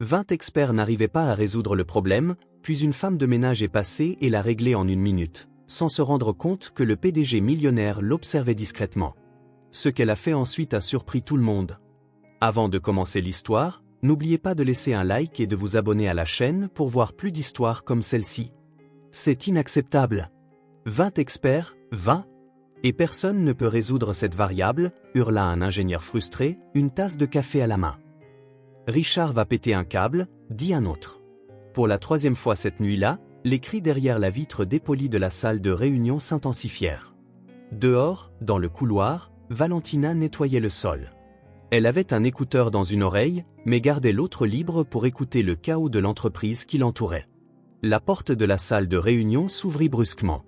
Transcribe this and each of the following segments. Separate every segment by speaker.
Speaker 1: 20 experts n'arrivaient pas à résoudre le problème, puis une femme de ménage est passée et l'a réglé en 1 minute, sans se rendre compte que le PDG millionnaire l'observait discrètement. Ce qu'elle a fait ensuite a surpris tout le monde. Avant de commencer l'histoire, n'oubliez pas de laisser un like et de vous abonner à la chaîne pour voir plus d'histoires comme celle-ci. C'est inacceptable. 20 experts, 20 ? Et personne ne peut résoudre cette variable, hurla un ingénieur frustré, une tasse de café à la main. Richard va péter un câble, dit un autre. Pour la 3e fois cette nuit-là, les cris derrière la vitre dépolie de la salle de réunion s'intensifièrent. Dehors, dans le couloir, Valentina nettoyait le sol. Elle avait un écouteur dans une oreille, mais gardait l'autre libre pour écouter le chaos de l'entreprise qui l'entourait. La porte de la salle de réunion s'ouvrit brusquement.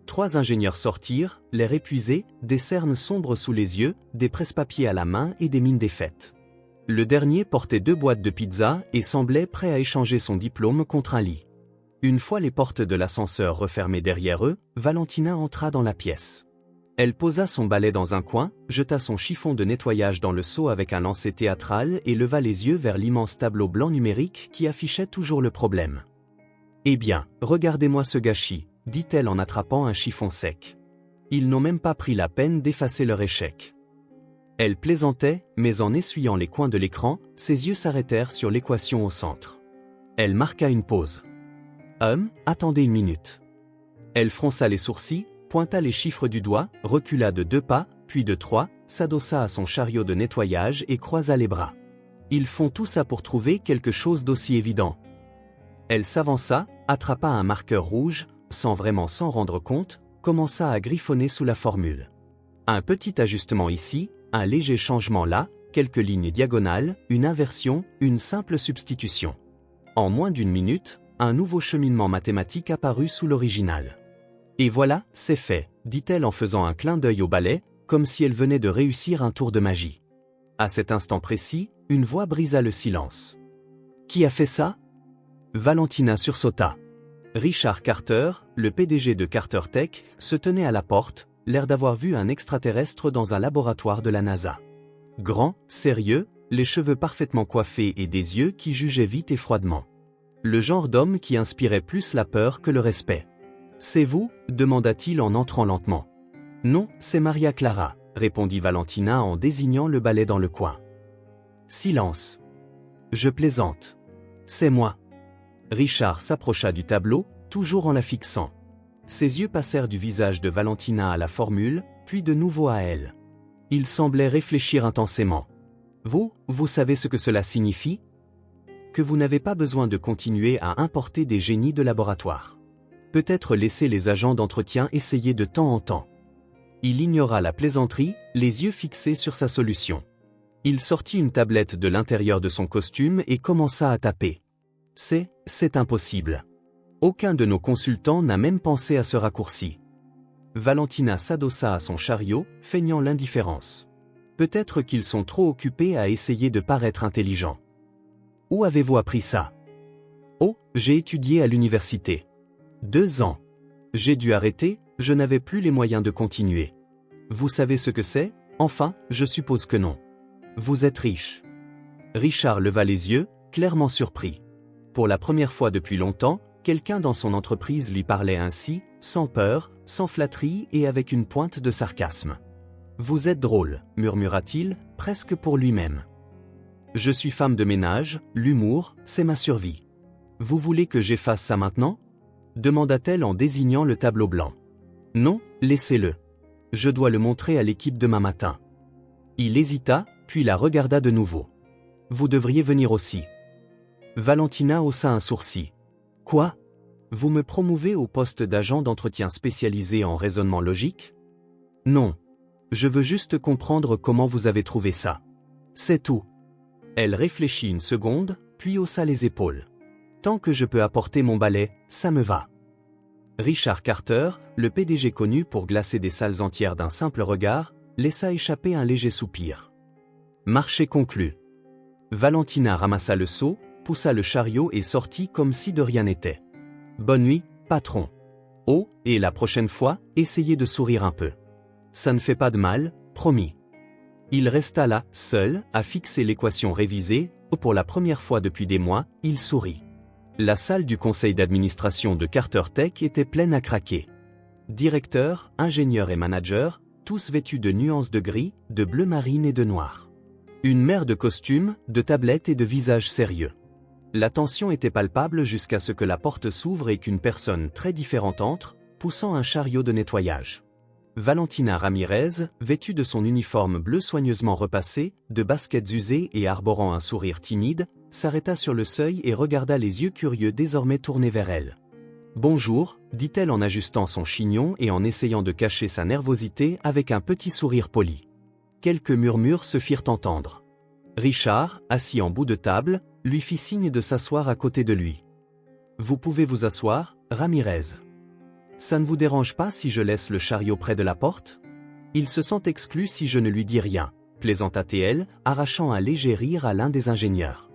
Speaker 1: 3 ingénieurs sortirent, l'air épuisé, des cernes sombres sous les yeux, des presse-papiers à la main et des mines défaites. Le dernier portait 2 boîtes de pizza et semblait prêt à échanger son diplôme contre un lit. Une fois les portes de l'ascenseur refermées derrière eux, Valentina entra dans la pièce. Elle posa son balai dans un coin, jeta son chiffon de nettoyage dans le seau avec un lancer théâtral et leva les yeux vers l'immense tableau blanc numérique qui affichait toujours le problème. « Eh bien, regardez-moi ce gâchis », dit-elle en attrapant un chiffon sec. Ils n'ont même pas pris la peine d'effacer leur échec. Elle plaisantait, mais en essuyant les coins de l'écran, ses yeux s'arrêtèrent sur l'équation au centre. Elle marqua une pause. Attendez 1 minute. Elle fronça les sourcils, pointa les chiffres du doigt, recula de 2 pas, puis de 3, s'adossa à son chariot de nettoyage et croisa les bras. Ils font tout ça pour trouver quelque chose d'aussi évident. Elle s'avança, attrapa un marqueur rouge, sans vraiment s'en rendre compte, commença à griffonner sous la formule. Un petit ajustement ici, un léger changement là, quelques lignes diagonales, une inversion, une simple substitution. En moins d'1 minute, un nouveau cheminement mathématique apparut sous l'original. Et voilà, c'est fait, dit-elle en faisant un clin d'œil au balai, comme si elle venait de réussir un tour de magie. À cet instant précis, une voix brisa le silence. Qui a fait ça ? Valentina sursauta. Richard Carter, le PDG de Carter Tech, se tenait à la porte, l'air d'avoir vu un extraterrestre dans un laboratoire de la NASA. Grand, sérieux, les cheveux parfaitement coiffés et des yeux qui jugeaient vite et froidement. Le genre d'homme qui inspirait plus la peur que le respect. « C'est vous » demanda-t-il en entrant lentement. « Non, c'est Maria Clara », répondit Valentina en désignant le balai dans le coin. Silence. « Je plaisante. C'est moi. » Richard s'approcha du tableau, toujours en la fixant. Ses yeux passèrent du visage de Valentina à la formule, puis de nouveau à elle. Il semblait réfléchir intensément. « Vous savez ce que cela signifie ? Que vous n'avez pas besoin de continuer à importer des génies de laboratoire. Peut-être laisser les agents d'entretien essayer de temps en temps. » Il ignora la plaisanterie, les yeux fixés sur sa solution. Il sortit une tablette de l'intérieur de son costume et commença à taper. « C'est impossible. Aucun de nos consultants n'a même pensé à ce raccourci. » Valentina s'adossa à son chariot, feignant l'indifférence. « Peut-être qu'ils sont trop occupés à essayer de paraître intelligents. » « Où avez-vous appris ça ? » ?»« Oh, j'ai étudié à l'université. 2 ans. J'ai dû arrêter, je n'avais plus les moyens de continuer. Vous savez ce que c'est ? Enfin, je suppose que non. Vous êtes riche. » Richard leva les yeux, clairement surpris. Pour la première fois depuis longtemps, quelqu'un dans son entreprise lui parlait ainsi, sans peur, sans flatterie et avec une pointe de sarcasme. « Vous êtes drôle, » murmura-t-il, presque pour lui-même. « Je suis femme de ménage, l'humour, c'est ma survie. Vous voulez que j'efface ça maintenant ? » demanda-t-elle en désignant le tableau blanc. « Non, laissez-le. Je dois le montrer à l'équipe demain matin. » Il hésita, puis la regarda de nouveau. « Vous devriez venir aussi. » Valentina haussa un sourcil. « Quoi ? Vous me promouvez au poste d'agent d'entretien spécialisé en raisonnement logique ? Non. Je veux juste comprendre comment vous avez trouvé ça. C'est tout. » Elle réfléchit une seconde, puis haussa les épaules. « Tant que je peux apporter mon balai, ça me va. » Richard Carter, le PDG connu pour glacer des salles entières d'un simple regard, laissa échapper un léger soupir. Marché conclu. Valentina ramassa le seau, poussa le chariot et sortit comme si de rien n'était. « Bonne nuit, patron. Oh, et la prochaine fois, essayez de sourire un peu. Ça ne fait pas de mal, promis. » Il resta là, seul, à fixer l'équation révisée, Pour la première fois depuis des mois, il sourit. La salle du conseil d'administration de Carter Tech était pleine à craquer. Directeurs, ingénieurs et managers, tous vêtus de nuances de gris, de bleu marine et de noir. Une mer de costumes, de tablettes et de visages sérieux. La tension était palpable jusqu'à ce que la porte s'ouvre et qu'une personne très différente entre, poussant un chariot de nettoyage. Valentina Ramirez, vêtue de son uniforme bleu soigneusement repassé, de baskets usées et arborant un sourire timide, s'arrêta sur le seuil et regarda les yeux curieux désormais tournés vers elle. « Bonjour », dit-elle en ajustant son chignon et en essayant de cacher sa nervosité avec un petit sourire poli. Quelques murmures se firent entendre. Richard, assis en bout de table, lui fit signe de s'asseoir à côté de lui. « Vous pouvez vous asseoir, Ramirez. Ça ne vous dérange pas si je laisse le chariot près de la porte? Il se sent exclu si je ne lui dis rien, » plaisanta-t-elle, arrachant un léger rire à l'un des ingénieurs.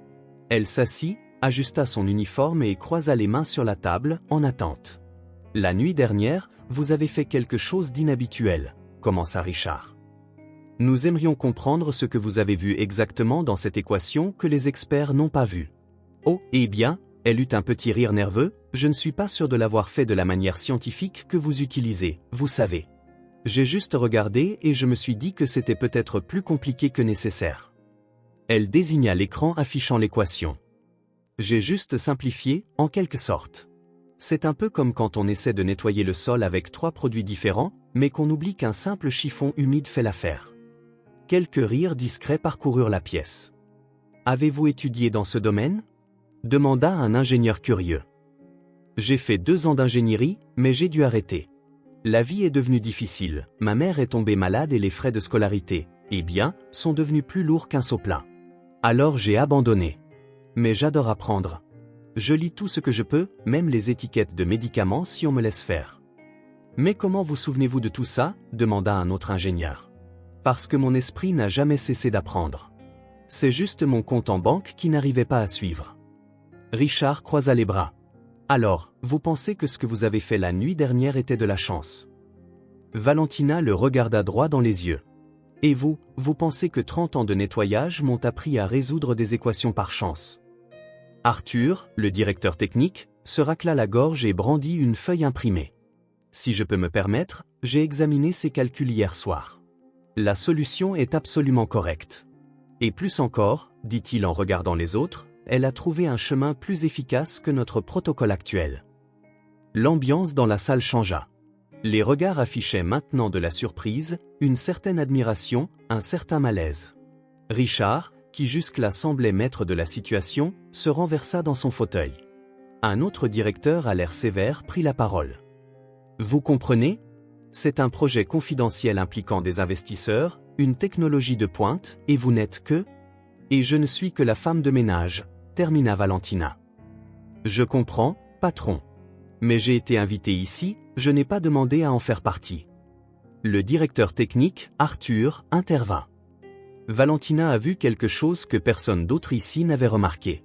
Speaker 1: Elle s'assit, ajusta son uniforme et croisa les mains sur la table, en attente. « La nuit dernière, vous avez fait quelque chose d'inhabituel, » commença Richard. « Nous aimerions comprendre ce que vous avez vu exactement dans cette équation que les experts n'ont pas vue. » « Oh, eh bien, » elle eut un petit rire nerveux, « je ne suis pas sûr de l'avoir fait de la manière scientifique que vous utilisez, vous savez. J'ai juste regardé et je me suis dit que c'était peut-être plus compliqué que nécessaire. » Elle désigna l'écran affichant l'équation. « J'ai juste simplifié, en quelque sorte. C'est un peu comme quand on essaie de nettoyer le sol avec 3 produits différents, mais qu'on oublie qu'un simple chiffon humide fait l'affaire. » Quelques rires discrets parcoururent la pièce. « Avez-vous étudié dans ce domaine ? » demanda un ingénieur curieux. « J'ai fait 2 ans d'ingénierie, mais j'ai dû arrêter. La vie est devenue difficile, ma mère est tombée malade et les frais de scolarité, eh bien, sont devenus plus lourds qu'un seau-plat. Alors j'ai abandonné. Mais j'adore apprendre. Je lis tout ce que je peux, même les étiquettes de médicaments si on me laisse faire. »« Mais comment vous souvenez-vous de tout ça ?» demanda un autre ingénieur. « Parce que mon esprit n'a jamais cessé d'apprendre. C'est juste mon compte en banque qui n'arrivait pas à suivre. » Richard croisa les bras. « Alors, vous pensez que ce que vous avez fait la nuit dernière était de la chance ?» Valentina le regarda droit dans les yeux. « Et vous, vous pensez que 30 ans de nettoyage m'ont appris à résoudre des équations par chance ?» Arthur, le directeur technique, se racla la gorge et brandit une feuille imprimée. « Si je peux me permettre, j'ai examiné ces calculs hier soir. La solution est absolument correcte. Et plus encore, dit-il en regardant les autres, elle a trouvé un chemin plus efficace que notre protocole actuel. » L'ambiance dans la salle changea. Les regards affichaient maintenant de la surprise, une certaine admiration, un certain malaise. Richard, qui jusque-là semblait maître de la situation, se renversa dans son fauteuil. Un autre directeur à l'air sévère prit la parole. « Vous comprenez ? C'est un projet confidentiel impliquant des investisseurs, une technologie de pointe, et vous n'êtes que... Et je ne suis que la femme de ménage, » termina Valentina. « Je comprends, patron. Mais j'ai été invité ici, je n'ai pas demandé à en faire partie. » Le directeur technique, Arthur, intervint. Valentina a vu quelque chose que personne d'autre ici n'avait remarqué.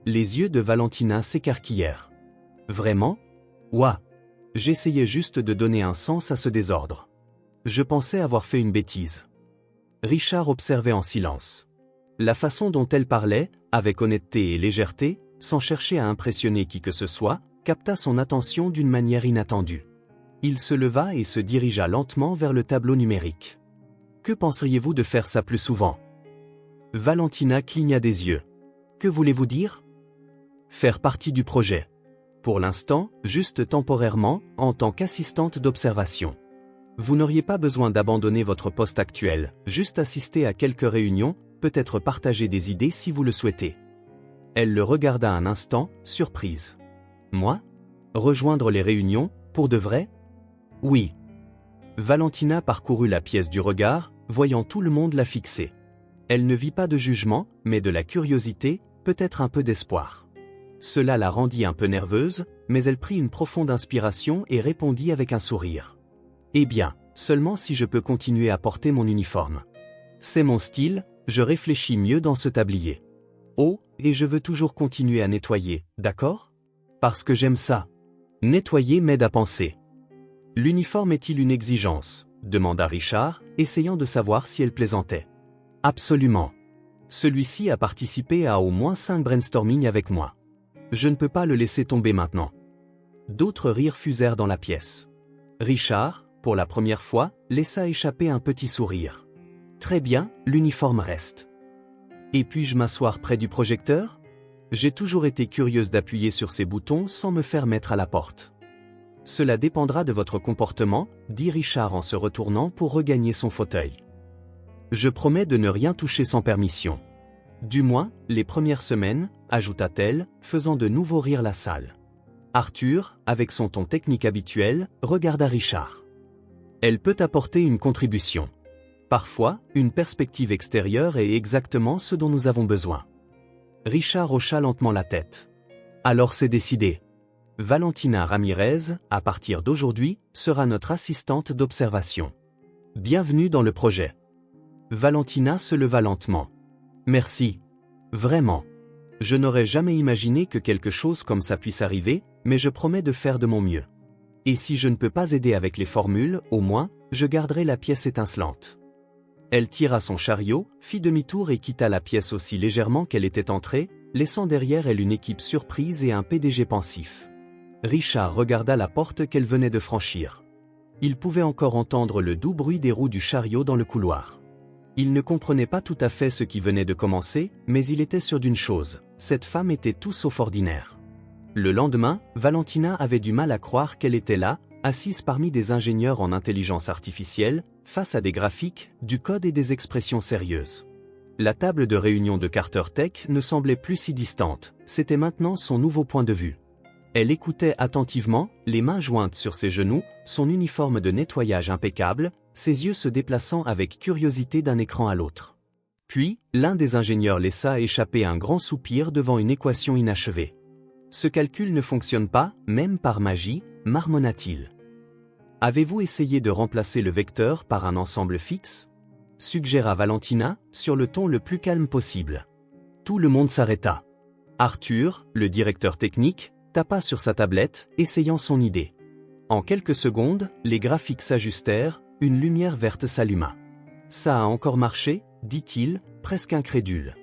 Speaker 1: Les yeux de Valentina s'écarquillèrent. « Vraiment ? Ouah ! J'essayais juste de donner un sens à ce désordre. Je pensais avoir fait une bêtise. » Richard observait en silence. La façon dont elle parlait, avec honnêteté et légèreté, sans chercher à impressionner qui que ce soit, capta son attention d'une manière inattendue. Il se leva et se dirigea lentement vers le tableau numérique. « Que penseriez-vous de faire ça plus souvent ?» Valentina cligna des yeux. « Que voulez-vous dire ?»« Faire partie du projet. Pour l'instant, juste temporairement, en tant qu'assistante d'observation. Vous n'auriez pas besoin d'abandonner votre poste actuel, juste assister à quelques réunions, peut-être partager des idées si vous le souhaitez. » Elle le regarda un instant, surprise. « Moi ? Rejoindre les réunions, pour de vrai ? » ?»« Oui. » Valentina parcourut la pièce du regard, voyant tout le monde la fixer. Elle ne vit pas de jugement, mais de la curiosité, peut-être un peu d'espoir. Cela la rendit un peu nerveuse, mais elle prit une profonde inspiration et répondit avec un sourire. « Eh bien, seulement si je peux continuer à porter mon uniforme. C'est mon style, je réfléchis mieux dans ce tablier. Oh, et je veux toujours continuer à nettoyer, d'accord ? Parce que j'aime ça. Nettoyer m'aide à penser. » « L'uniforme est-il une exigence ? » demanda Richard, essayant de savoir si elle plaisantait. « Absolument. Celui-ci a participé à au moins 5 brainstorming avec moi. Je ne peux pas le laisser tomber maintenant. D'autres rires fusèrent dans la pièce. Richard, pour la première fois, laissa échapper un petit sourire. Très bien, l'uniforme reste. Et puis-je m'asseoir près du projecteur? J'ai toujours été curieuse d'appuyer sur ces boutons sans me faire mettre à la porte. Cela dépendra de votre comportement, dit Richard en se retournant pour regagner son fauteuil. Je promets de ne rien toucher sans permission. Du moins, les premières semaines, ajouta-t-elle, faisant de nouveau rire la salle. Arthur, avec son ton technique habituel, regarda Richard. Elle peut apporter une contribution. Parfois, une perspective extérieure est exactement ce dont nous avons besoin. Richard hocha lentement la tête. Alors c'est décidé. Valentina Ramirez, à partir d'aujourd'hui, sera notre assistante d'observation. Bienvenue dans le projet. Valentina se leva lentement. Merci. Vraiment. Je n'aurais jamais imaginé que quelque chose comme ça puisse arriver, mais je promets de faire de mon mieux. Et si je ne peux pas aider avec les formules, au moins, je garderai la pièce étincelante. Elle tira son chariot, fit demi-tour et quitta la pièce aussi légèrement qu'elle était entrée, laissant derrière elle une équipe surprise et un PDG pensif. Richard regarda la porte qu'elle venait de franchir. Il pouvait encore entendre le doux bruit des roues du chariot dans le couloir. Il ne comprenait pas tout à fait ce qui venait de commencer, mais il était sûr d'une chose, cette femme était tout sauf ordinaire. Le lendemain, Valentina avait du mal à croire qu'elle était là, assise parmi des ingénieurs en intelligence artificielle, face à des graphiques, du code et des expressions sérieuses. La table de réunion de Carter Tech ne semblait plus si distante, c'était maintenant son nouveau point de vue. Elle écoutait attentivement, les mains jointes sur ses genoux, son uniforme de nettoyage impeccable, ses yeux se déplaçant avec curiosité d'un écran à l'autre. Puis, l'un des ingénieurs laissa échapper un grand soupir devant une équation inachevée. Ce calcul ne fonctionne pas, même par magie, marmonna-t-il. Avez-vous essayé de remplacer le vecteur par un ensemble fixe? Suggéra Valentina, sur le ton le plus calme possible. Tout le monde s'arrêta. Arthur, le directeur technique, tapa sur sa tablette, essayant son idée. En quelques secondes, les graphiques s'ajustèrent, une lumière verte s'alluma. Ça a encore marché, dit-il, presque incrédule.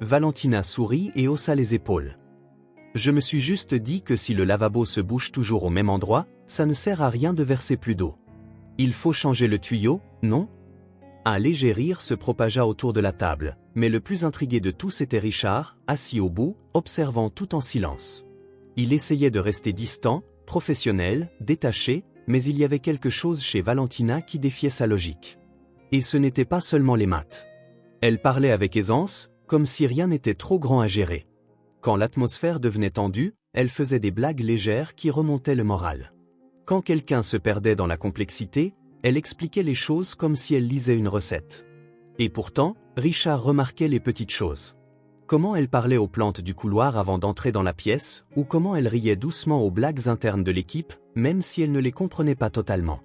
Speaker 1: Valentina sourit et haussa les épaules. Je me suis juste dit que si le lavabo se bouge toujours au même endroit, ça ne sert à rien de verser plus d'eau. Il faut changer le tuyau, non? Un léger rire se propagea autour de la table, mais le plus intrigué de tous était Richard, assis au bout, observant tout en silence. Il essayait de rester distant, professionnel, détaché, mais il y avait quelque chose chez Valentina qui défiait sa logique. Et ce n'était pas seulement les maths. Elle parlait avec aisance, comme si rien n'était trop grand à gérer. Quand l'atmosphère devenait tendue, elle faisait des blagues légères qui remontaient le moral. Quand quelqu'un se perdait dans la complexité, elle expliquait les choses comme si elle lisait une recette. Et pourtant, Richard remarquait les petites choses. Comment elle parlait aux plantes du couloir avant d'entrer dans la pièce, ou comment elle riait doucement aux blagues internes de l'équipe, même si elle ne les comprenait pas totalement.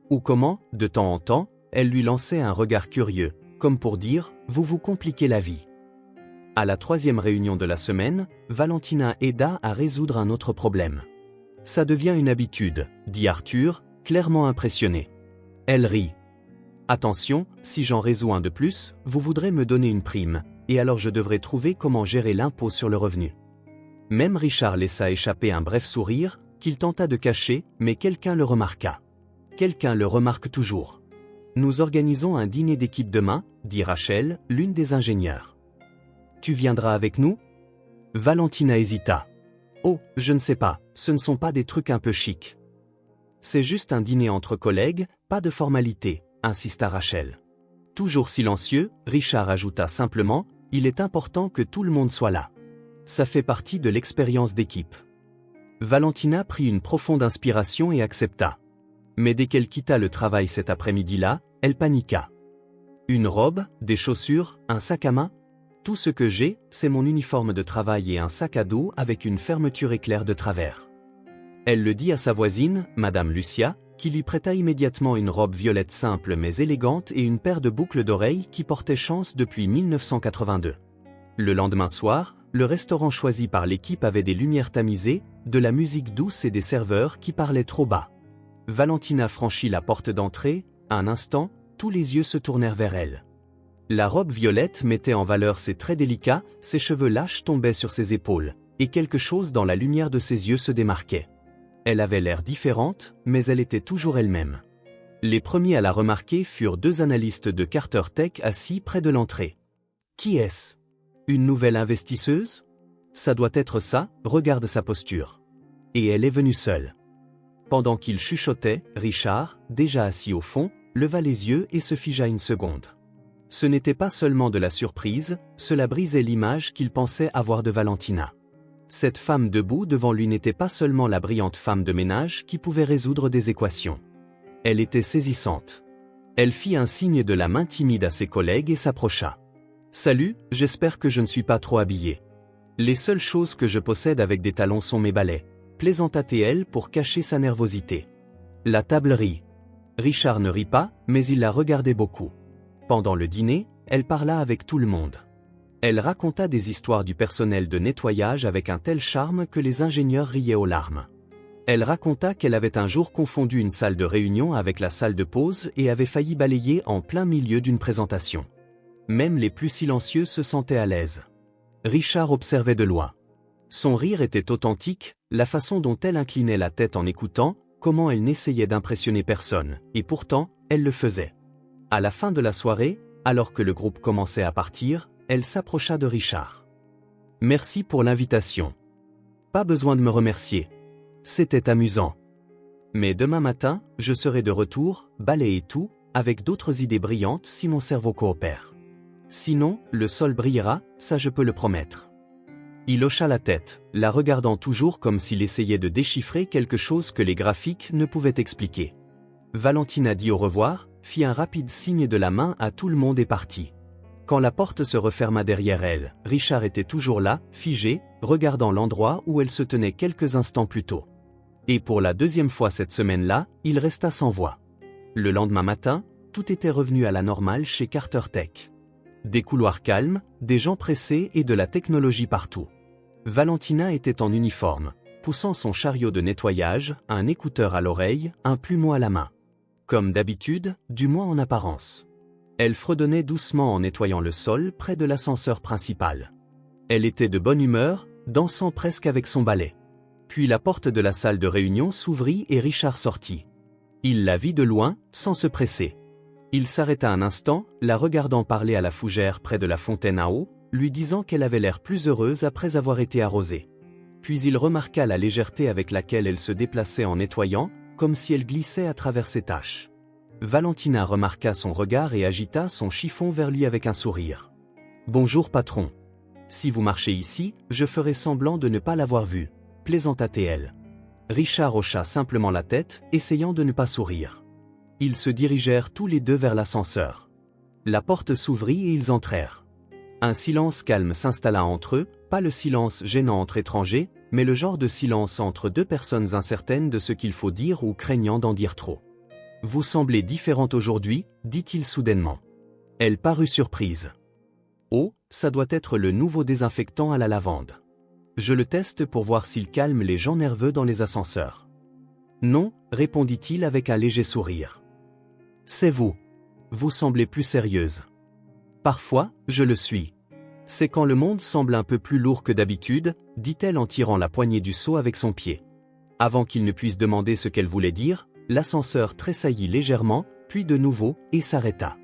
Speaker 1: Ou comment, de temps en temps, elle lui lançait un regard curieux, comme pour dire « vous vous compliquez la vie ». À la 3e réunion de la semaine, Valentina aida à résoudre un autre problème. « Ça devient une habitude », dit Arthur, clairement impressionné. Elle rit. « Attention, si j'en résous un de plus, vous voudrez me donner une prime, et alors je devrais trouver comment gérer l'impôt sur le revenu. » Même Richard laissa échapper un bref sourire, qu'il tenta de cacher, mais quelqu'un le remarqua. Quelqu'un le remarque toujours. « Nous organisons un dîner d'équipe demain, » dit Rachel, l'une des ingénieures. « Tu viendras avec nous ?» Valentina hésita. « Oh, je ne sais pas, ce ne sont pas des trucs un peu chics. »« C'est juste un dîner entre collègues, pas de formalité, » insista Rachel. Toujours silencieux, Richard ajouta simplement, « Il est important que tout le monde soit là. Ça fait partie de l'expérience d'équipe. » Valentina prit une profonde inspiration et accepta. Mais dès qu'elle quitta le travail cet après-midi-là, elle paniqua. « Une robe, des chaussures, un sac à main ? Tout ce que j'ai, c'est mon uniforme de travail et un sac à dos avec une fermeture éclair de travers. » Elle le dit à sa voisine, Madame Lucia, qui lui prêta immédiatement une robe violette simple mais élégante et une paire de boucles d'oreilles qui portaient chance depuis 1982. Le lendemain soir, le restaurant choisi par l'équipe avait des lumières tamisées, de la musique douce et des serveurs qui parlaient trop bas. Valentina franchit la porte d'entrée, un instant, tous les yeux se tournèrent vers elle. La robe violette mettait en valeur ses traits délicats, ses cheveux lâches tombaient sur ses épaules, et quelque chose dans la lumière de ses yeux se démarquait. Elle avait l'air différente, mais elle était toujours elle-même. Les premiers à la remarquer furent deux analystes de Carter Tech assis près de l'entrée. Qui est-ce? Une nouvelle investisseuse? Ça doit être ça, regarde sa posture. Et elle est venue seule. Pendant qu'il chuchotait, Richard, déjà assis au fond, leva les yeux et se figea une seconde. Ce n'était pas seulement de la surprise, cela brisait l'image qu'il pensait avoir de Valentina. Cette femme debout devant lui n'était pas seulement la brillante femme de ménage qui pouvait résoudre des équations. Elle était saisissante. Elle fit un signe de la main timide à ses collègues et s'approcha. « Salut, j'espère que je ne suis pas trop habillée. Les seules choses que je possède avec des talons sont mes balais. » plaisanta-t-elle pour cacher sa nervosité. La table rit. Richard ne rit pas, mais il la regardait beaucoup. Pendant le dîner, elle parla avec tout le monde. Elle raconta des histoires du personnel de nettoyage avec un tel charme que les ingénieurs riaient aux larmes. Elle raconta qu'elle avait un jour confondu une salle de réunion avec la salle de pause et avait failli balayer en plein milieu d'une présentation. Même les plus silencieux se sentaient à l'aise. Richard observait de loin. Son rire était authentique, la façon dont elle inclinait la tête en écoutant, comment elle n'essayait d'impressionner personne, et pourtant, elle le faisait. À la fin de la soirée, alors que le groupe commençait à partir, elle s'approcha de Richard. « Merci pour l'invitation. Pas besoin de me remercier. C'était amusant. Mais demain matin, je serai de retour, balai et tout, avec d'autres idées brillantes si mon cerveau coopère. Sinon, le sol brillera, ça je peux le promettre. » Il hocha la tête, la regardant toujours comme s'il essayait de déchiffrer quelque chose que les graphiques ne pouvaient expliquer. Valentina dit au revoir, fit un rapide signe de la main à tout le monde et partit. Quand la porte se referma derrière elle, Richard était toujours là, figé, regardant l'endroit où elle se tenait quelques instants plus tôt. Et pour la deuxième fois cette semaine-là, il resta sans voix. Le lendemain matin, tout était revenu à la normale chez Carter Tech. Des couloirs calmes, des gens pressés et de la technologie partout. Valentina était en uniforme, poussant son chariot de nettoyage, un écouteur à l'oreille, un plumeau à la main. Comme d'habitude, du moins en apparence. Elle fredonnait doucement en nettoyant le sol près de l'ascenseur principal. Elle était de bonne humeur, dansant presque avec son balai. Puis la porte de la salle de réunion s'ouvrit et Richard sortit. Il la vit de loin, sans se presser. Il s'arrêta un instant, la regardant parler à la fougère près de la fontaine à eau, lui disant qu'elle avait l'air plus heureuse après avoir été arrosée. Puis il remarqua la légèreté avec laquelle elle se déplaçait en nettoyant, comme si elle glissait à travers ses taches. Valentina remarqua son regard et agita son chiffon vers lui avec un sourire. « Bonjour patron. Si vous marchez ici, je ferai semblant de ne pas l'avoir vu, plaisanta-t-elle. Richard hocha simplement la tête, essayant de ne pas sourire. Ils se dirigèrent tous les deux vers l'ascenseur. La porte s'ouvrit et ils entrèrent. Un silence calme s'installa entre eux, pas le silence gênant entre étrangers, mais le genre de silence entre deux personnes incertaines de ce qu'il faut dire ou craignant d'en dire trop. « Vous semblez différente aujourd'hui, dit-il soudainement. Elle parut surprise. « Oh, ça doit être le nouveau désinfectant à la lavande. Je le teste pour voir s'il calme les gens nerveux dans les ascenseurs. »« Non, répondit-il avec un léger sourire. C'est vous. Vous semblez plus sérieuse. »« Parfois, je le suis. C'est quand le monde semble un peu plus lourd que d'habitude, dit-elle en tirant la poignée du seau avec son pied. » Avant qu'il ne puisse demander ce qu'elle voulait dire, l'ascenseur tressaillit légèrement, puis de nouveau, et s'arrêta.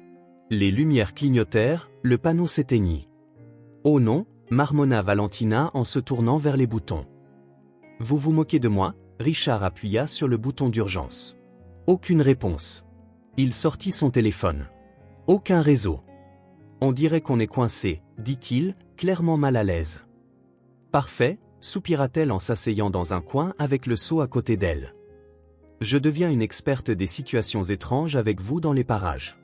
Speaker 1: Les lumières clignotèrent, le panneau s'éteignit. « Oh non !» marmonna Valentina en se tournant vers les boutons. « Vous vous moquez de moi ?» Richard appuya sur le bouton d'urgence. Aucune réponse. Il sortit son téléphone. Aucun réseau. On dirait qu'on est coincé, dit-il, clairement mal à l'aise. Parfait, soupira-t-elle en s'asseyant dans un coin avec le seau à côté d'elle. Je deviens une experte des situations étranges avec vous dans les parages.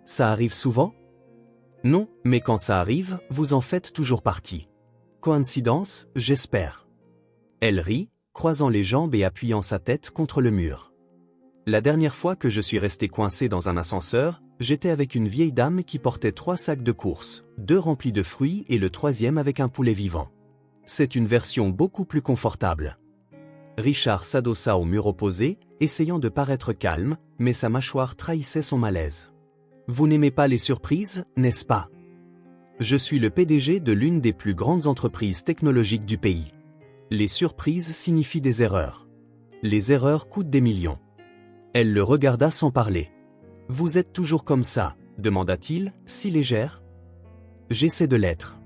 Speaker 1: Ça arrive souvent ? Non, mais quand ça arrive, vous en faites toujours partie. Coïncidence, j'espère. Elle rit, croisant les jambes et appuyant sa tête contre le mur. La dernière fois que je suis resté coincé dans un ascenseur, j'étais avec une vieille dame qui portait 3 sacs de course, 2 remplis de fruits et le 3e avec un poulet vivant. C'est une version beaucoup plus confortable. Richard s'adossa au mur opposé, essayant de paraître calme, mais sa mâchoire trahissait son malaise. Vous n'aimez pas les surprises, n'est-ce pas? Je suis le PDG de l'une des plus grandes entreprises technologiques du pays. Les surprises signifient des erreurs. Les erreurs coûtent des millions. Elle le regarda sans parler. Vous êtes toujours comme ça, demanda-t-il, si légère? J'essaie de l'être.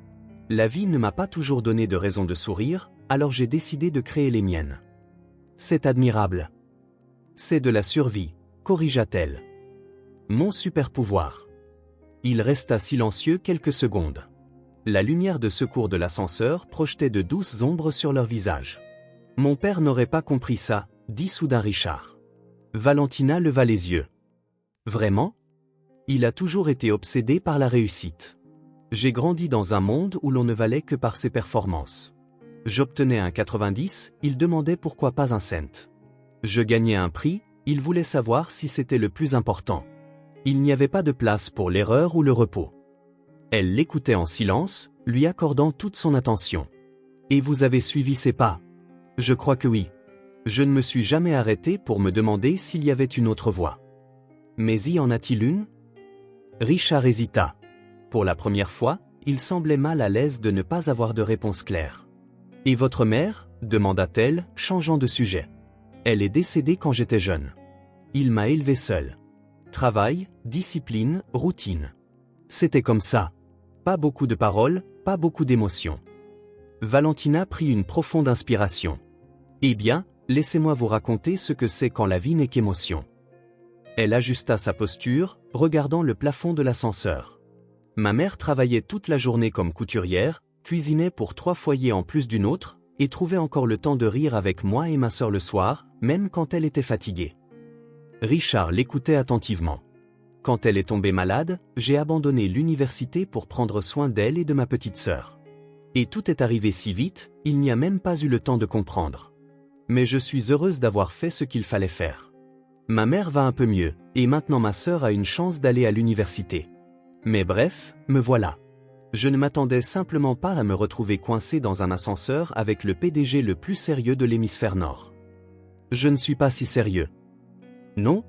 Speaker 1: La vie ne m'a pas toujours donné de raison de sourire, alors j'ai décidé de créer les miennes. C'est admirable. C'est de la survie, corrigea-t-elle. Mon super pouvoir. Il resta silencieux quelques secondes. La lumière de secours de l'ascenseur projetait de douces ombres sur leur visage. Mon père n'aurait pas compris ça, dit soudain Richard. Valentina leva les yeux. Vraiment? Il a toujours été obsédé par la réussite. J'ai grandi dans un monde où l'on ne valait que par ses performances. J'obtenais un 90, il demandait pourquoi pas un cent. Je gagnais un prix, il voulait savoir si c'était le plus important. Il n'y avait pas de place pour l'erreur ou le repos. Elle l'écoutait en silence, lui accordant toute son attention. Et vous avez suivi ses pas? Je crois que oui. Je ne me suis jamais arrêté pour me demander s'il y avait une autre voie. Mais y en a-t-il une? Richard hésita. Pour la première fois, il semblait mal à l'aise de ne pas avoir de réponse claire. Et votre mère? Demanda-t-elle, changeant de sujet. Elle est décédée quand j'étais jeune. Il m'a élevé seul. Travail, discipline, routine. C'était comme ça. Pas beaucoup de paroles, pas beaucoup d'émotions. Valentina prit une profonde inspiration. Eh bien, laissez-moi vous raconter ce que c'est quand la vie n'est qu'émotion. Elle ajusta sa posture, regardant le plafond de l'ascenseur. Ma mère travaillait toute la journée comme couturière, cuisinait pour 3 foyers en plus d'une autre, et trouvait encore le temps de rire avec moi et ma sœur le soir, même quand elle était fatiguée. Richard l'écoutait attentivement. Quand elle est tombée malade, j'ai abandonné l'université pour prendre soin d'elle et de ma petite sœur. Et tout est arrivé si vite, il n'y a même pas eu le temps de comprendre. Mais je suis heureuse d'avoir fait ce qu'il fallait faire. Ma mère va un peu mieux, et maintenant ma sœur a une chance d'aller à l'université. Mais bref, me voilà. Je ne m'attendais simplement pas à me retrouver coincé dans un ascenseur avec le PDG le plus sérieux de l'hémisphère nord. Je ne suis pas si sérieux. Non?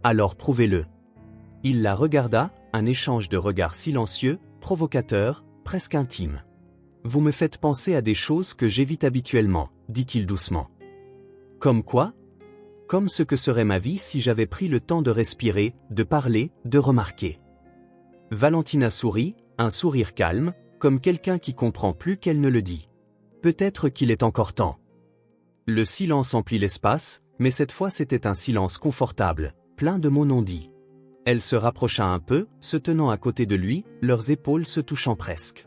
Speaker 1: Alors prouvez-le. Il la regarda, un échange de regards silencieux, provocateur, presque intime. Vous me faites penser à des choses que j'évite habituellement, dit-il doucement. Comme quoi? Comme ce que serait ma vie si j'avais pris le temps de respirer, de parler, de remarquer. Valentina sourit, un sourire calme, comme quelqu'un qui comprend plus qu'elle ne le dit. Peut-être qu'il est encore temps. Le silence emplit l'espace, mais cette fois c'était un silence confortable, plein de mots non dits. Elle se rapprocha un peu, se tenant à côté de lui, leurs épaules se touchant presque.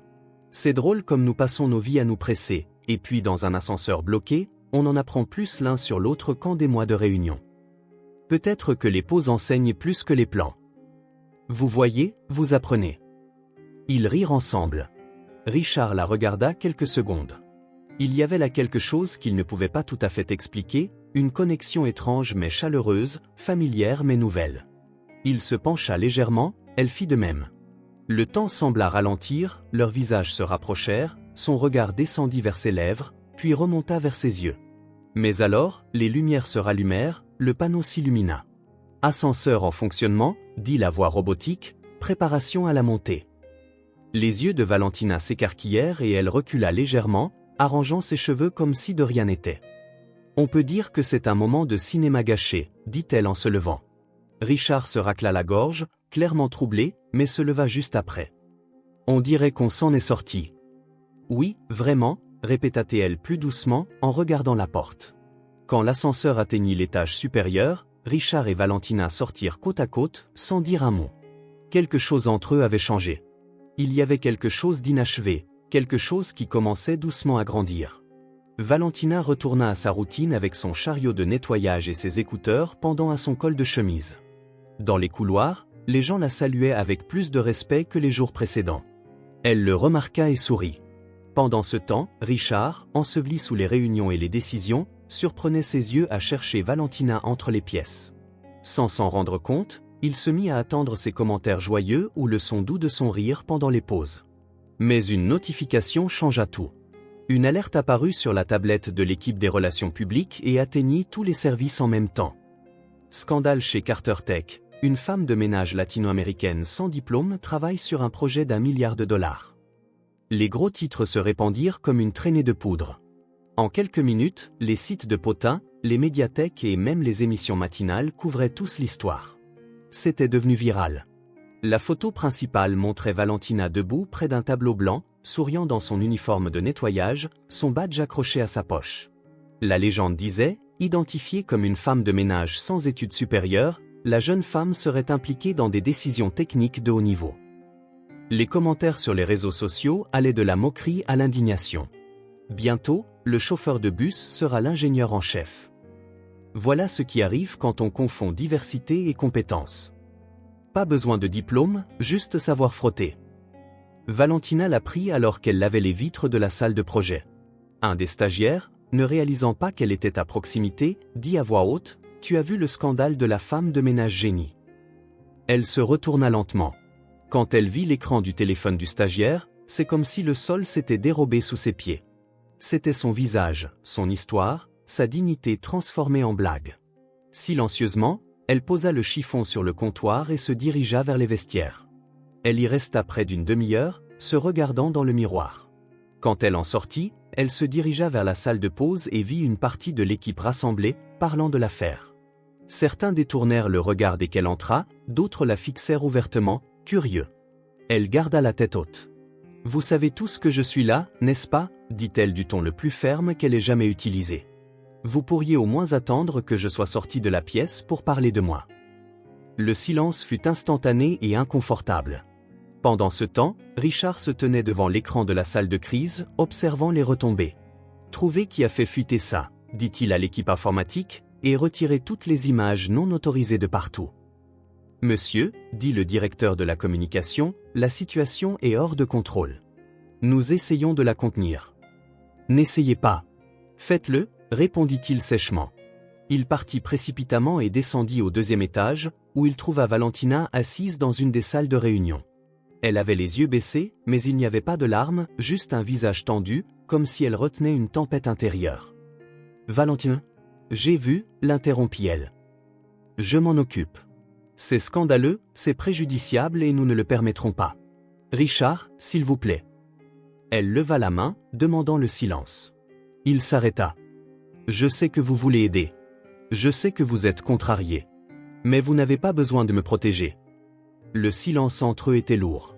Speaker 1: C'est drôle comme nous passons nos vies à nous presser, et puis dans un ascenseur bloqué, on en apprend plus l'un sur l'autre qu'en des mois de réunion. Peut-être que les pauses enseignent plus que les plans. Vous voyez, vous apprenez. Ils rirent ensemble. Richard la regarda quelques secondes. Il y avait là quelque chose qu'il ne pouvait pas tout à fait expliquer, une connexion étrange mais chaleureuse, familière mais nouvelle. Il se pencha légèrement, elle fit de même. Le temps sembla ralentir, leurs visages se rapprochèrent, son regard descendit vers ses lèvres, puis remonta vers ses yeux. Mais alors, les lumières se rallumèrent, le panneau s'illumina. Ascenseur en fonctionnement, dit la voix robotique, préparation à la montée. Les yeux de Valentina s'écarquillèrent et elle recula légèrement, arrangeant ses cheveux comme si de rien n'était. On peut dire que c'est un moment de cinéma gâché, dit-elle en se levant. Richard se racla la gorge, clairement troublé, mais se leva juste après. On dirait qu'on s'en est sorti. Oui, vraiment, répéta-t-elle plus doucement, en regardant la porte. Quand l'ascenseur atteignit l'étage supérieur, Richard et Valentina sortirent côte à côte, sans dire un mot. Quelque chose entre eux avait changé. Il y avait quelque chose d'inachevé, quelque chose qui commençait doucement à grandir. Valentina retourna à sa routine avec son chariot de nettoyage et ses écouteurs pendant à son col de chemise. Dans les couloirs, les gens la saluaient avec plus de respect que les jours précédents. Elle le remarqua et sourit. Pendant ce temps, Richard, enseveli sous les réunions et les décisions, surprenait ses yeux à chercher Valentina entre les pièces. Sans s'en rendre compte, il se mit à attendre ses commentaires joyeux ou le son doux de son rire pendant les pauses. Mais une notification changea tout. Une alerte apparut sur la tablette de l'équipe des relations publiques et atteignit tous les services en même temps. Scandale chez Carter Tech, une femme de ménage latino-américaine sans diplôme travaille sur un projet d'1 milliard de dollars. Les gros titres se répandirent comme une traînée de poudre. En quelques minutes, les sites de potins, les médiathèques et même les émissions matinales couvraient tous l'histoire. C'était devenu viral. La photo principale montrait Valentina debout près d'un tableau blanc, souriant dans son uniforme de nettoyage, son badge accroché à sa poche. La légende disait, identifiée comme une femme de ménage sans études supérieures, la jeune femme serait impliquée dans des décisions techniques de haut niveau. Les commentaires sur les réseaux sociaux allaient de la moquerie à l'indignation. Bientôt, le chauffeur de bus sera l'ingénieur en chef. Voilà ce qui arrive quand on confond diversité et compétence. Pas besoin de diplôme, juste savoir frotter. Valentina l'apprit alors qu'elle lavait les vitres de la salle de projet. Un des stagiaires, ne réalisant pas qu'elle était à proximité, dit à voix haute « Tu as vu le scandale de la femme de ménage génie ?» Elle se retourna lentement. Quand elle vit l'écran du téléphone du stagiaire, c'est comme si le sol s'était dérobé sous ses pieds. C'était son visage, son histoire, sa dignité transformée en blague. Silencieusement, elle posa le chiffon sur le comptoir et se dirigea vers les vestiaires. Elle y resta près d'une demi-heure, se regardant dans le miroir. Quand elle en sortit, elle se dirigea vers la salle de pause et vit une partie de l'équipe rassemblée, parlant de l'affaire. Certains détournèrent le regard dès qu'elle entra, d'autres la fixèrent ouvertement, curieux. Elle garda la tête haute. « Vous savez tous que je suis là, n'est-ce pas ?» dit-elle du ton le plus ferme qu'elle ait jamais utilisé. « Vous pourriez au moins attendre que je sois sortie de la pièce pour parler de moi. » Le silence fut instantané et inconfortable. Pendant ce temps, Richard se tenait devant l'écran de la salle de crise, observant les retombées. « Trouvez qui a fait fuiter ça », dit-il à l'équipe informatique, et retirez toutes les images non autorisées de partout. « Monsieur, » dit le directeur de la communication, « la situation est hors de contrôle. Nous essayons de la contenir. »« N'essayez pas. Faites-le », répondit-il sèchement. Il partit précipitamment et descendit au 2e étage, où il trouva Valentina assise dans une des salles de réunion. Elle avait les yeux baissés, mais il n'y avait pas de larmes, juste un visage tendu, comme si elle retenait une tempête intérieure. « Valentina ?»« J'ai vu », l'interrompit-elle. « Je m'en occupe. C'est scandaleux, c'est préjudiciable et nous ne le permettrons pas. Richard, s'il vous plaît. » Elle leva la main, demandant le silence. Il s'arrêta. « Je sais que vous voulez aider. Je sais que vous êtes contrarié. Mais vous n'avez pas besoin de me protéger. » Le silence entre eux était lourd.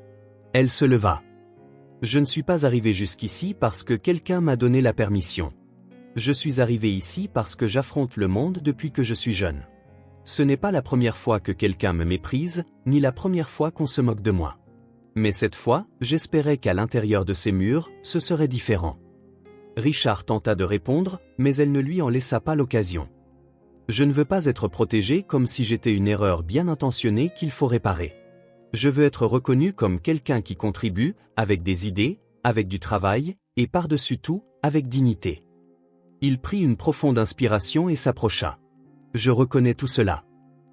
Speaker 1: Elle se leva. « Je ne suis pas arrivé jusqu'ici parce que quelqu'un m'a donné la permission. Je suis arrivé ici parce que j'affronte le monde depuis que je suis jeune. Ce n'est pas la première fois que quelqu'un me méprise, ni la première fois qu'on se moque de moi. Mais cette fois, j'espérais qu'à l'intérieur de ces murs, ce serait différent. » Richard tenta de répondre, mais elle ne lui en laissa pas l'occasion. « Je ne veux pas être protégé comme si j'étais une erreur bien intentionnée qu'il faut réparer. Je veux être reconnu comme quelqu'un qui contribue, avec des idées, avec du travail, et par-dessus tout, avec dignité. » Il prit une profonde inspiration et s'approcha. « Je reconnais tout cela.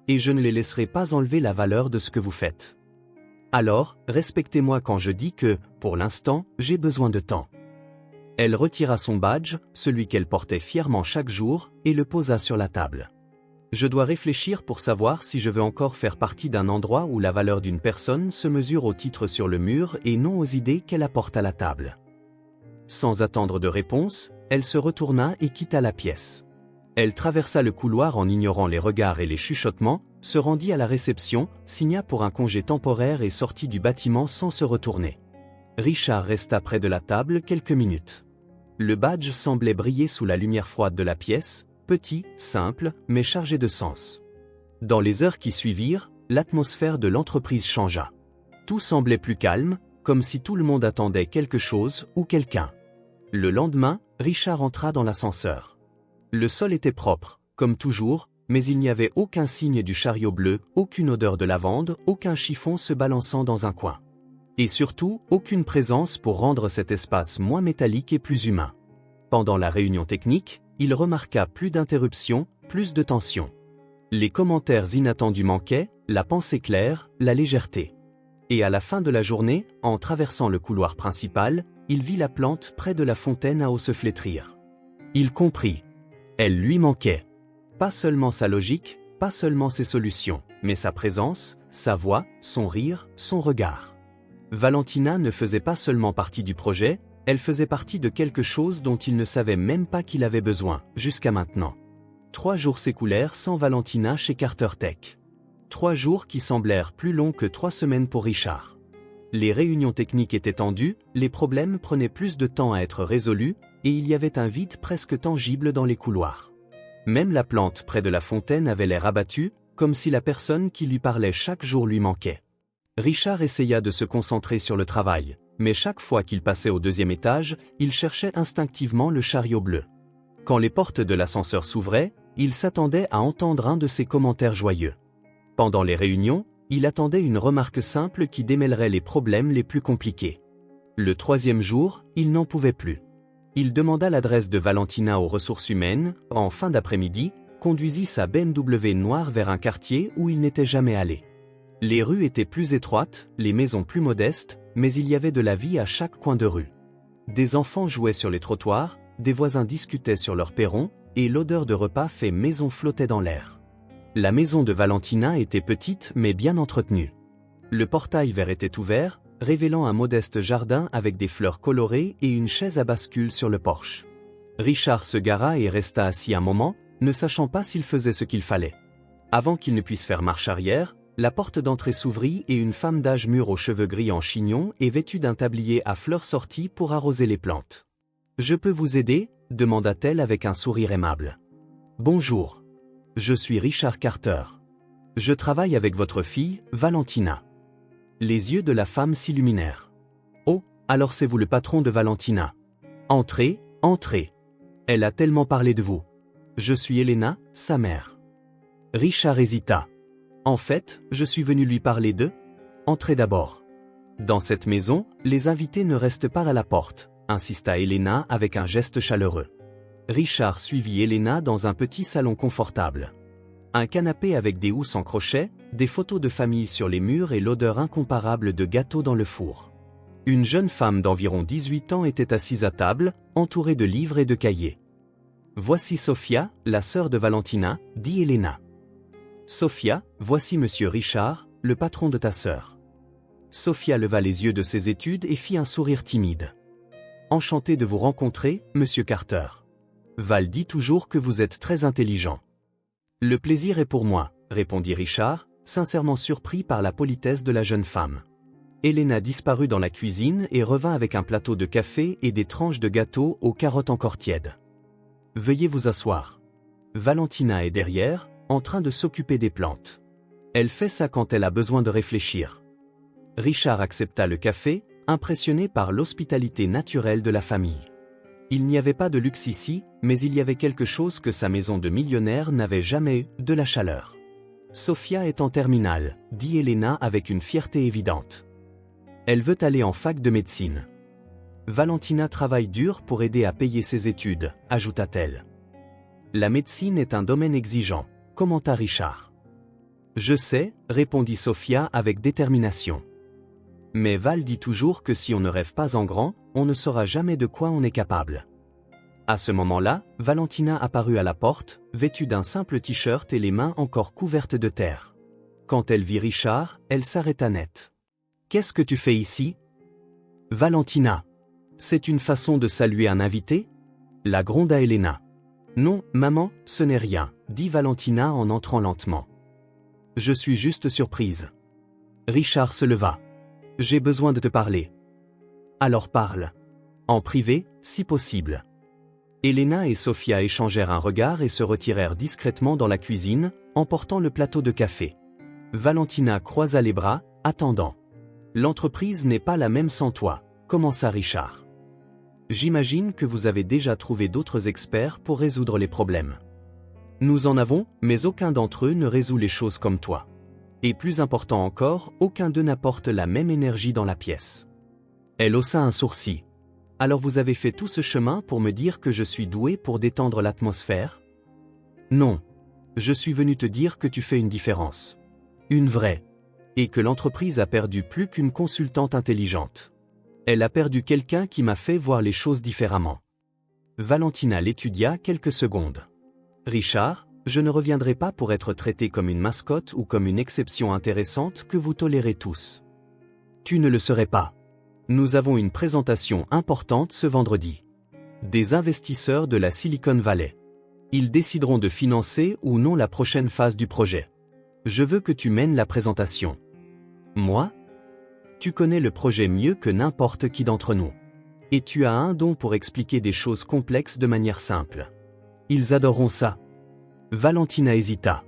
Speaker 1: Et je ne les laisserai pas enlever la valeur de ce que vous faites. Alors, respectez-moi quand je dis que, pour l'instant, j'ai besoin de temps. » Elle retira son badge, celui qu'elle portait fièrement chaque jour, et le posa sur la table. « Je dois réfléchir pour savoir si je veux encore faire partie d'un endroit où la valeur d'une personne se mesure au titre sur le mur et non aux idées qu'elle apporte à la table. » Sans attendre de réponse, elle se retourna et quitta la pièce. Elle traversa le couloir en ignorant les regards et les chuchotements, se rendit à la réception, signa pour un congé temporaire et sortit du bâtiment sans se retourner. Richard resta près de la table quelques minutes. Le badge semblait briller sous la lumière froide de la pièce, petit, simple, mais chargé de sens. Dans les heures qui suivirent, l'atmosphère de l'entreprise changea. Tout semblait plus calme, comme si tout le monde attendait quelque chose ou quelqu'un. Le lendemain, Richard entra dans l'ascenseur. Le sol était propre, comme toujours, mais il n'y avait aucun signe du chariot bleu, aucune odeur de lavande, aucun chiffon se balançant dans un coin. Et surtout, aucune présence pour rendre cet espace moins métallique et plus humain. Pendant la réunion technique, il remarqua plus d'interruptions, plus de tension. Les commentaires inattendus manquaient, la pensée claire, la légèreté. Et à la fin de la journée, en traversant le couloir principal, il vit la plante près de la fontaine à eau se flétrir. Il comprit. Elle lui manquait. Pas seulement sa logique, pas seulement ses solutions, mais sa présence, sa voix, son rire, son regard. Valentina ne faisait pas seulement partie du projet, elle faisait partie de quelque chose dont il ne savait même pas qu'il avait besoin, jusqu'à maintenant. 3 jours s'écoulèrent sans Valentina chez Carter Tech. 3 jours qui semblèrent plus longs que 3 semaines pour Richard. Les réunions techniques étaient tendues, les problèmes prenaient plus de temps à être résolus, et il y avait un vide presque tangible dans les couloirs. Même la plante près de la fontaine avait l'air abattue, comme si la personne qui lui parlait chaque jour lui manquait. Richard essaya de se concentrer sur le travail, mais chaque fois qu'il passait au 2e étage, il cherchait instinctivement le chariot bleu. Quand les portes de l'ascenseur s'ouvraient, il s'attendait à entendre un de ses commentaires joyeux. Pendant les réunions, il attendait une remarque simple qui démêlerait les problèmes les plus compliqués. Le 3e jour, il n'en pouvait plus. Il demanda l'adresse de Valentina aux ressources humaines, en fin d'après-midi, conduisit sa BMW noire vers un quartier où il n'était jamais allé. Les rues étaient plus étroites, les maisons plus modestes, mais il y avait de la vie à chaque coin de rue. Des enfants jouaient sur les trottoirs, des voisins discutaient sur leur perron, et l'odeur de repas fait maison flottait dans l'air. La maison de Valentina était petite mais bien entretenue. Le portail vert était ouvert, révélant un modeste jardin avec des fleurs colorées et une chaise à bascule sur le porche. Richard se gara et resta assis un moment, ne sachant pas s'il faisait ce qu'il fallait. Avant qu'il ne puisse faire marche arrière, la porte d'entrée s'ouvrit et une femme d'âge mûr aux cheveux gris en chignon et vêtue d'un tablier à fleurs sortit pour arroser les plantes. « Je peux vous aider ?» demanda-t-elle avec un sourire aimable. « Bonjour. Je suis Richard Carter. Je travaille avec votre fille, Valentina. » Les yeux de la femme s'illuminèrent. « Oh, alors c'est vous le patron de Valentina. Entrez, entrez. Elle a tellement parlé de vous. Je suis Elena, sa mère. » Richard hésita. « En fait, je suis venu lui parler de... Entrez d'abord. Dans cette maison, les invités ne restent pas à la porte, insista Elena avec un geste chaleureux. Richard suivit Elena dans un petit salon confortable. Un canapé avec des housses en crochet, des photos de famille sur les murs et l'odeur incomparable de gâteaux dans le four. Une jeune femme d'environ 18 ans était assise à table, entourée de livres et de cahiers. « Voici Sofia, la sœur de Valentina, » dit Elena. « Sofia, voici monsieur Richard, le patron de ta sœur. » Sofia leva les yeux de ses études et fit un sourire timide. « Enchanté de vous rencontrer, monsieur Carter. Val dit toujours que vous êtes très intelligent. » « Le plaisir est pour moi, » répondit Richard, sincèrement surpris par la politesse de la jeune femme. Elena disparut dans la cuisine et revint avec un plateau de café et des tranches de gâteau aux carottes encore tièdes. « Veuillez vous asseoir. Valentina est derrière, en train de s'occuper des plantes. Elle fait ça quand elle a besoin de réfléchir. » Richard accepta le café, impressionné par l'hospitalité naturelle de la famille. Il n'y avait pas de luxe ici, mais il y avait quelque chose que sa maison de millionnaire n'avait jamais eu, de la chaleur. « Sofia est en terminale, » dit Elena avec une fierté évidente. « Elle veut aller en fac de médecine. Valentina travaille dur pour aider à payer ses études, » ajouta-t-elle. « La médecine est un domaine exigeant, » commenta Richard. « Je sais, » répondit Sofia avec détermination. « Mais Val dit toujours que si on ne rêve pas en grand, on ne saura jamais de quoi on est capable. » À ce moment-là, Valentina apparut à la porte, vêtue d'un simple t-shirt et les mains encore couvertes de terre. Quand elle vit Richard, elle s'arrêta net. « Qu'est-ce que tu fais ici ?»« Valentina. C'est une façon de saluer un invité ?» la gronda Elena. « Non, maman, ce n'est rien, » dit Valentina en entrant lentement. « Je suis juste surprise. » Richard se leva. « J'ai besoin de te parler. »« Alors parle. En privé, si possible. » Elena et Sofia échangèrent un regard et se retirèrent discrètement dans la cuisine, emportant le plateau de café. Valentina croisa les bras, attendant. « L'entreprise n'est pas la même sans toi, » commença Richard. « J'imagine que vous avez déjà trouvé d'autres experts pour résoudre les problèmes. Nous en avons, mais aucun d'entre eux ne résout les choses comme toi. Et plus important encore, aucun d'eux n'apporte la même énergie dans la pièce. » Elle haussa un sourcil. « Alors vous avez fait tout ce chemin pour me dire que je suis doué pour détendre l'atmosphère ? » Non. Je suis venu te dire que tu fais une différence. Une vraie. Et que l'entreprise a perdu plus qu'une consultante intelligente. Elle a perdu quelqu'un qui m'a fait voir les choses différemment. Valentina l'étudia quelques secondes. « Richard, je ne reviendrai pas pour être traité comme une mascotte ou comme une exception intéressante que vous tolérez tous. Tu ne le serais pas. Nous avons une présentation importante ce vendredi. Des investisseurs de la Silicon Valley. Ils décideront de financer ou non la prochaine phase du projet. Je veux que tu mènes la présentation. Moi? Tu connais le projet mieux que n'importe qui d'entre nous. Et tu as un don pour expliquer des choses complexes de manière simple. Ils adoreront ça. Valentina hésita.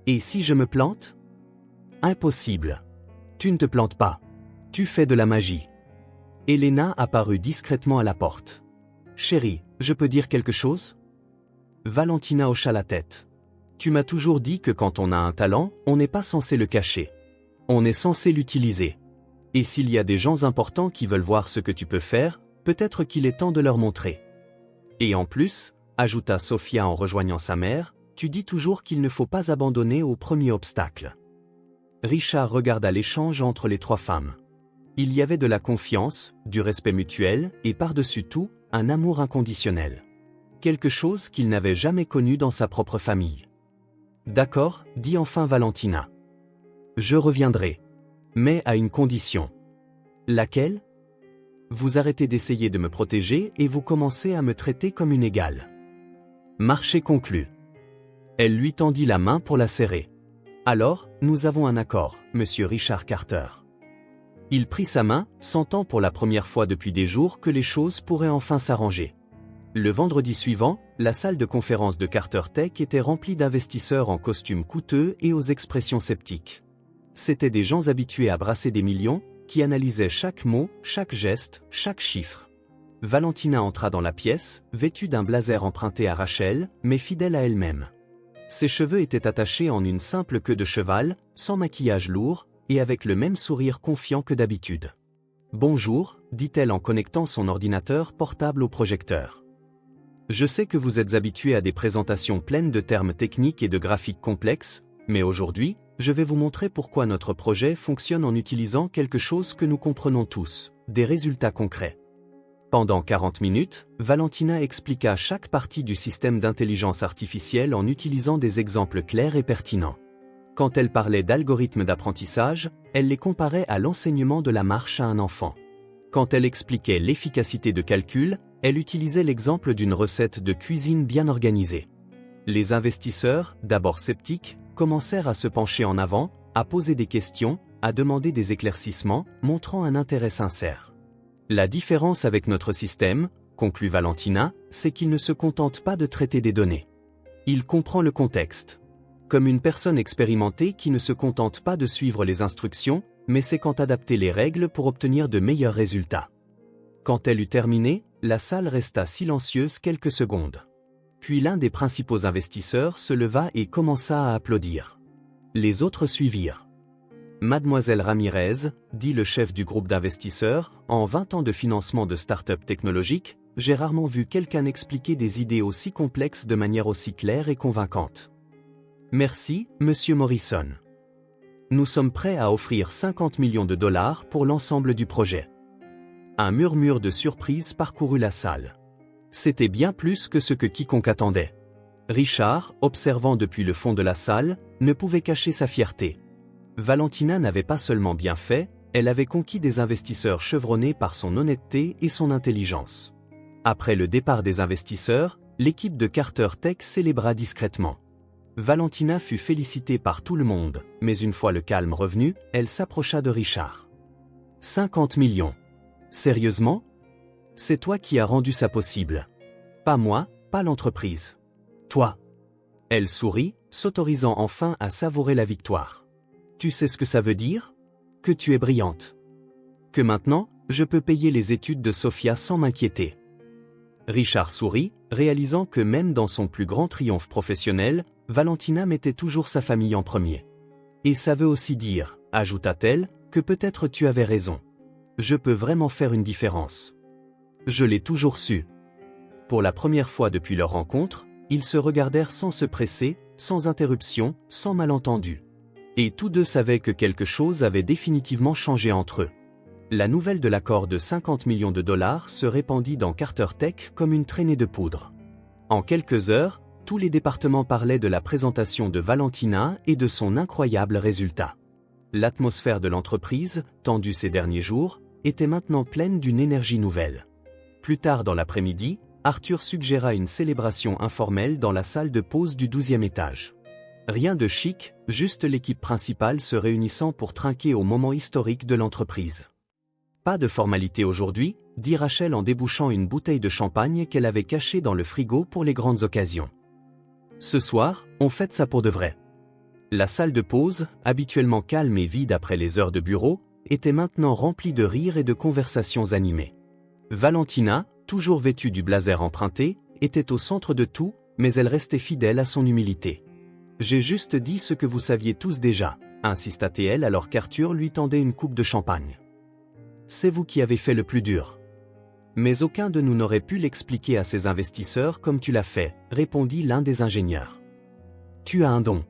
Speaker 1: Et si je me plante? Impossible. Tu ne te plantes pas. Tu fais de la magie. Elena apparut discrètement à la porte. Chérie, je peux dire quelque chose? Valentina hocha la tête. Tu m'as toujours dit que quand on a un talent, on n'est pas censé le cacher. On est censé l'utiliser. Et s'il y a des gens importants qui veulent voir ce que tu peux faire, peut-être qu'il est temps de leur montrer. Et en plus, ajouta Sophia en rejoignant sa mère, tu dis toujours qu'il ne faut pas abandonner au premier obstacle. Richard regarda l'échange entre les trois femmes. Il y avait de la confiance, du respect mutuel et par-dessus tout, un amour inconditionnel. Quelque chose qu'il n'avait jamais connu dans sa propre famille. D'accord, dit enfin Valentina. Je reviendrai. Mais à une condition. Laquelle? Vous arrêtez d'essayer de me protéger et vous commencez à me traiter comme une égale. Marché conclu. Elle lui tendit la main pour la serrer. Alors, nous avons un accord, monsieur Richard Carter. Il prit sa main, sentant pour la première fois depuis des jours que les choses pourraient enfin s'arranger. Le vendredi suivant, la salle de conférence de Carter Tech était remplie d'investisseurs en costumes coûteux et aux expressions sceptiques. C'étaient des gens habitués à brasser des millions, qui analysaient chaque mot, chaque geste, chaque chiffre. Valentina entra dans la pièce, vêtue d'un blazer emprunté à Rachel, mais fidèle à elle-même. Ses cheveux étaient attachés en une simple queue de cheval, sans maquillage lourd, et avec le même sourire confiant que d'habitude. « Bonjour », dit-elle en connectant son ordinateur portable au projecteur. « Je sais que vous êtes habitué à des présentations pleines de termes techniques et de graphiques complexes, mais aujourd'hui, je vais vous montrer pourquoi notre projet fonctionne en utilisant quelque chose que nous comprenons tous, des résultats concrets. » Pendant 40 minutes, Valentina expliqua chaque partie du système d'intelligence artificielle en utilisant des exemples clairs et pertinents. Quand elle parlait d'algorithmes d'apprentissage, elle les comparait à l'enseignement de la marche à un enfant. Quand elle expliquait l'efficacité de calcul, elle utilisait l'exemple d'une recette de cuisine bien organisée. Les investisseurs, d'abord sceptiques, commencèrent à se pencher en avant, à poser des questions, à demander des éclaircissements, montrant un intérêt sincère. La différence avec notre système, conclut Valentina, c'est qu'il ne se contente pas de traiter des données. Il comprend le contexte. Comme une personne expérimentée qui ne se contente pas de suivre les instructions, mais sait quand adapter les règles pour obtenir de meilleurs résultats. Quand elle eut terminé, la salle resta silencieuse quelques secondes. Puis l'un des principaux investisseurs se leva et commença à applaudir. Les autres suivirent. Mademoiselle Ramirez, dit le chef du groupe d'investisseurs, en 20 ans de financement de start-up technologiques, j'ai rarement vu quelqu'un expliquer des idées aussi complexes de manière aussi claire et convaincante. Merci, monsieur Morrison. Nous sommes prêts à offrir 50 millions de dollars pour l'ensemble du projet. Un murmure de surprise parcourut la salle. C'était bien plus que ce que quiconque attendait. Richard, observant depuis le fond de la salle, ne pouvait cacher sa fierté. Valentina n'avait pas seulement bien fait, elle avait conquis des investisseurs chevronnés par son honnêteté et son intelligence. Après le départ des investisseurs, l'équipe de Carter Tech célébra discrètement. Valentina fut félicitée par tout le monde, mais une fois le calme revenu, elle s'approcha de Richard. 50 millions. Sérieusement? C'est toi qui as rendu ça possible. Pas moi, pas l'entreprise. Toi. Elle sourit, s'autorisant enfin à savourer la victoire. Tu sais ce que ça veut dire? Que tu es brillante. Que maintenant, je peux payer les études de Sophia sans m'inquiéter. Richard sourit, réalisant que même dans son plus grand triomphe professionnel, Valentina mettait toujours sa famille en premier. Et ça veut aussi dire, ajouta-t-elle, que peut-être tu avais raison. Je peux vraiment faire une différence. Je l'ai toujours su. Pour la première fois depuis leur rencontre, ils se regardèrent sans se presser, sans interruption, sans malentendu. Et tous deux savaient que quelque chose avait définitivement changé entre eux. La nouvelle de l'accord de 50 millions de dollars se répandit dans Carter Tech comme une traînée de poudre. En quelques heures, tous les départements parlaient de la présentation de Valentina et de son incroyable résultat. L'atmosphère de l'entreprise, tendue ces derniers jours, était maintenant pleine d'une énergie nouvelle. Plus tard dans l'après-midi, Arthur suggéra une célébration informelle dans la salle de pause du 12e étage. Rien de chic, juste l'équipe principale se réunissant pour trinquer au moment historique de l'entreprise. Pas de formalité aujourd'hui, dit Rachel en débouchant une bouteille de champagne qu'elle avait cachée dans le frigo pour les grandes occasions. Ce soir, on fête ça pour de vrai. La salle de pause, habituellement calme et vide après les heures de bureau, était maintenant remplie de rires et de conversations animées. Valentina, toujours vêtue du blazer emprunté, était au centre de tout, mais elle restait fidèle à son humilité. « J'ai juste dit ce que vous saviez tous déjà », insista-t-elle alors qu'Arthur lui tendait une coupe de champagne. « C'est vous qui avez fait le plus dur. » « Mais aucun de nous n'aurait pu l'expliquer à ses investisseurs comme tu l'as fait, » répondit l'un des ingénieurs. « Tu as un don. »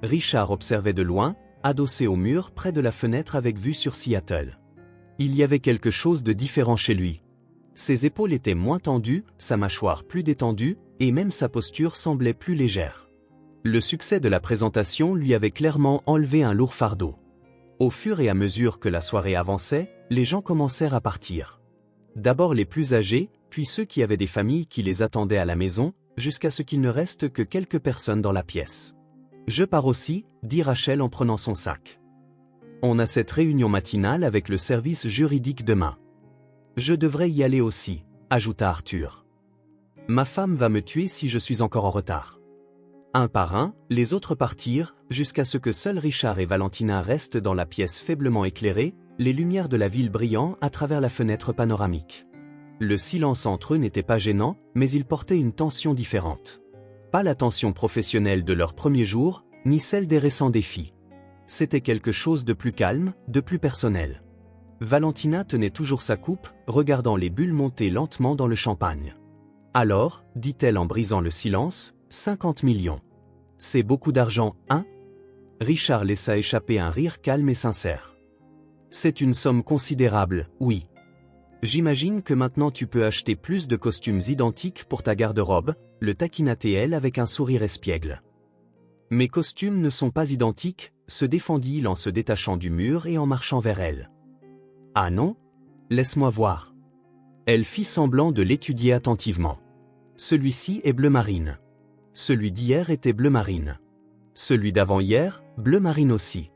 Speaker 1: Richard observait de loin, adossé au mur près de la fenêtre avec vue sur Seattle. Il y avait quelque chose de différent chez lui. Ses épaules étaient moins tendues, sa mâchoire plus détendue, et même sa posture semblait plus légère. Le succès de la présentation lui avait clairement enlevé un lourd fardeau. Au fur et à mesure que la soirée avançait, les gens commencèrent à partir. D'abord les plus âgés, puis ceux qui avaient des familles qui les attendaient à la maison, jusqu'à ce qu'il ne reste que quelques personnes dans la pièce. « Je pars aussi », dit Rachel en prenant son sac. « On a cette réunion matinale avec le service juridique demain. »« Je devrais y aller aussi », ajouta Arthur. « Ma femme va me tuer si je suis encore en retard. » Un par un, les autres partirent, jusqu'à ce que seuls Richard et Valentina restent dans la pièce faiblement éclairée, les lumières de la ville brillant à travers la fenêtre panoramique. Le silence entre eux n'était pas gênant, mais il portait une tension différente. Pas la tension professionnelle de leur premier jour, ni celle des récents défis. C'était quelque chose de plus calme, de plus personnel. Valentina tenait toujours sa coupe, regardant les bulles monter lentement dans le champagne. « Alors, dit-elle en brisant le silence, 50 millions. C'est beaucoup d'argent, hein ?» Richard laissa échapper un rire calme et sincère. C'est une somme considérable, oui. J'imagine que maintenant tu peux acheter plus de costumes identiques pour ta garde-robe, le taquina-t-elle avec un sourire espiègle. Mes costumes ne sont pas identiques, se défendit-il en se détachant du mur et en marchant vers elle. Ah non? Laisse-moi voir. Elle fit semblant de l'étudier attentivement. Celui-ci est bleu marine. Celui d'hier était bleu marine. Celui d'avant-hier, bleu marine aussi.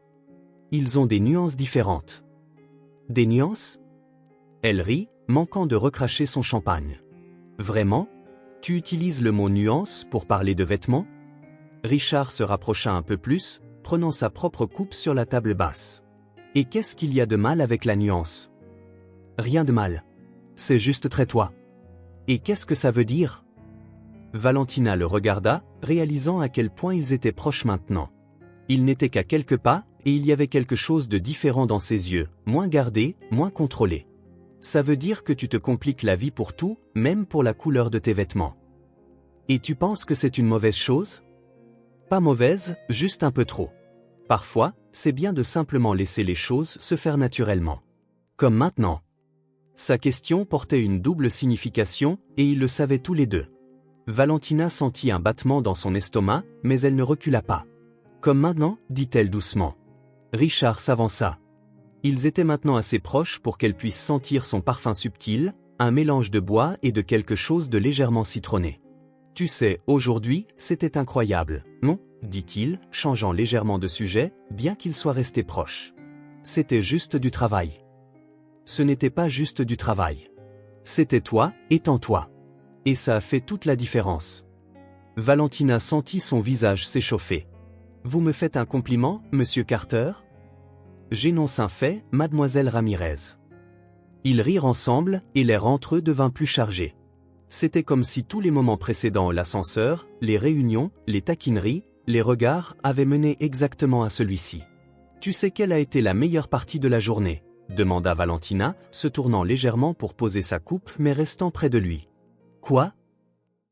Speaker 1: Ils ont des nuances différentes. Des nuances? Elle rit, manquant de recracher son champagne. Vraiment? Tu utilises le mot nuance pour parler de vêtements? Richard se rapprocha un peu plus, prenant sa propre coupe sur la table basse. Et qu'est-ce qu'il y a de mal avec la nuance? Rien de mal. C'est juste très toi. Et qu'est-ce que ça veut dire? Valentina le regarda, réalisant à quel point ils étaient proches maintenant. Ils n'étaient qu'à quelques pas, et il y avait quelque chose de différent dans ses yeux, moins gardé, moins contrôlé. Ça veut dire que tu te compliques la vie pour tout, même pour la couleur de tes vêtements. Et tu penses que c'est une mauvaise chose? Pas mauvaise, juste un peu trop. Parfois, c'est bien de simplement laisser les choses se faire naturellement. Comme maintenant. Sa question portait une double signification, et ils le savaient tous les deux. Valentina sentit un battement dans son estomac, mais elle ne recula pas. Comme maintenant, dit-elle doucement. Richard s'avança. Ils étaient maintenant assez proches pour qu'elle puisse sentir son parfum subtil, un mélange de bois et de quelque chose de légèrement citronné. Tu sais, aujourd'hui, c'était incroyable, non? Dit-il, changeant légèrement de sujet, bien qu'il soit resté proche. C'était juste du travail. Ce n'était pas juste du travail. C'était toi, étant toi. Et ça a fait toute la différence. Valentina sentit son visage s'échauffer. Vous me faites un compliment, monsieur Carter? J'énonce un fait, mademoiselle Ramirez. Ils rirent ensemble, et l'air entre eux devint plus chargé. C'était comme si tous les moments précédents, l'ascenseur, les réunions, les taquineries, les regards, avaient mené exactement à celui-ci. Tu sais quelle a été la meilleure partie de la journée? Demanda Valentina, se tournant légèrement pour poser sa coupe mais restant près de lui. Quoi?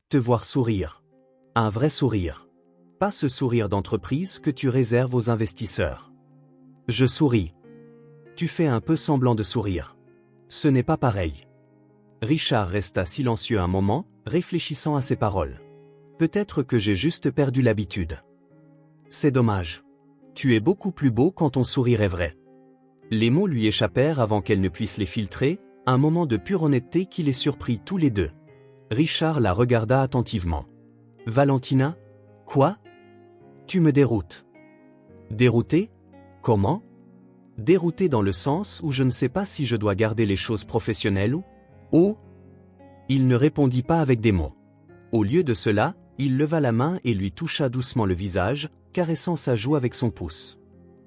Speaker 1: Te voir sourire. Un vrai sourire. Pas ce sourire d'entreprise que tu réserves aux investisseurs. Je souris. Tu fais un peu semblant de sourire. Ce n'est pas pareil. Richard resta silencieux un moment, réfléchissant à ses paroles. Peut-être que j'ai juste perdu l'habitude. C'est dommage. Tu es beaucoup plus beau quand ton sourire est vrai. Les mots lui échappèrent avant qu'elle ne puisse les filtrer, un moment de pure honnêteté qui les surprit tous les deux. Richard la regarda attentivement. Valentina? Quoi? Tu me déroutes. Dérouté? Comment? Dérouté dans le sens où je ne sais pas si je dois garder les choses professionnelles ou... Oh! Il ne répondit pas avec des mots. Au lieu de cela, il leva la main et lui toucha doucement le visage, caressant sa joue avec son pouce.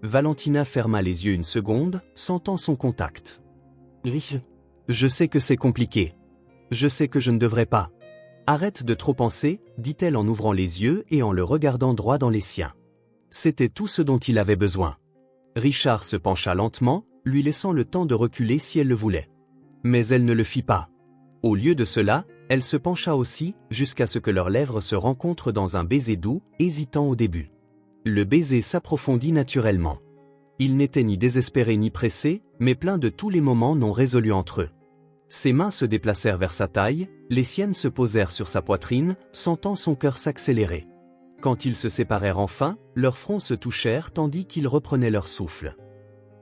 Speaker 1: Valentina ferma les yeux une seconde, sentant son contact. Je sais que c'est compliqué. Je sais que je ne devrais pas. Arrête de trop penser, dit-elle en ouvrant les yeux et en le regardant droit dans les siens. C'était tout ce dont il avait besoin. Richard se pencha lentement, lui laissant le temps de reculer si elle le voulait. Mais elle ne le fit pas. Au lieu de cela, elle se pencha aussi, jusqu'à ce que leurs lèvres se rencontrent dans un baiser doux, hésitant au début. Le baiser s'approfondit naturellement. Il n'était ni désespéré ni pressé, mais plein de tous les moments non résolus entre eux. Ses mains se déplacèrent vers sa taille, les siennes se posèrent sur sa poitrine, sentant son cœur s'accélérer. Quand ils se séparèrent enfin, leurs fronts se touchèrent tandis qu'ils reprenaient leur souffle.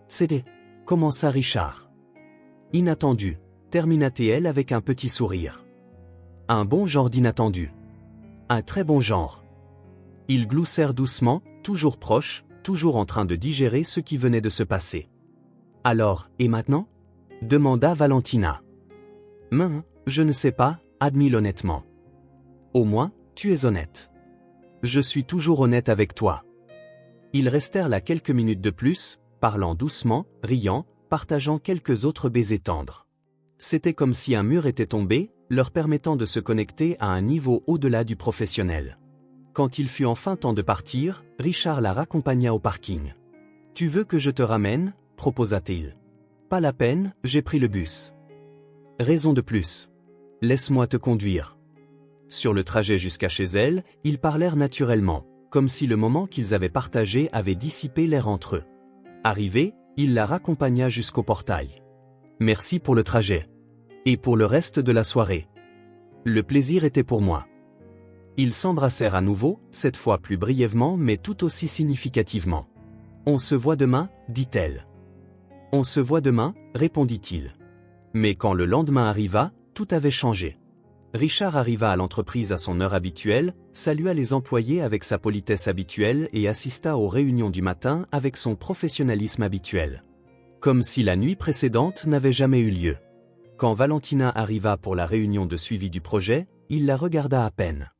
Speaker 1: C'était, commença Richard. Inattendu, termina-t-elle avec un petit sourire. Un bon genre d'inattendu. Un très bon genre. Ils gloussèrent doucement, toujours proches, toujours en train de digérer ce qui venait de se passer. Alors, et maintenant? Demanda Valentina. Je ne sais pas, admit honnêtement. Au moins, tu es honnête. Je suis toujours honnête avec toi. Ils restèrent là quelques minutes de plus, parlant doucement, riant, partageant quelques autres baisers tendres. C'était comme si un mur était tombé, leur permettant de se connecter à un niveau au-delà du professionnel. Quand il fut enfin temps de partir, Richard la raccompagna au parking. « Tu veux que je te ramène ?» proposa-t-il. « Pas la peine, j'ai pris le bus. » Raison de plus. Laisse-moi te conduire. Sur le trajet jusqu'à chez elle, ils parlèrent naturellement, comme si le moment qu'ils avaient partagé avait dissipé l'air entre eux. Arrivé, il la raccompagna jusqu'au portail. « Merci pour le trajet. Et pour le reste de la soirée. Le plaisir était pour moi. » Ils s'embrassèrent à nouveau, cette fois plus brièvement mais tout aussi significativement. « On se voit demain » dit-elle. « On se voit demain » répondit-il. Mais quand le lendemain arriva, tout avait changé. Richard arriva à l'entreprise à son heure habituelle, salua les employés avec sa politesse habituelle et assista aux réunions du matin avec son professionnalisme habituel. Comme si la nuit précédente n'avait jamais eu lieu. Quand Valentina arriva pour la réunion de suivi du projet, il la regarda à peine.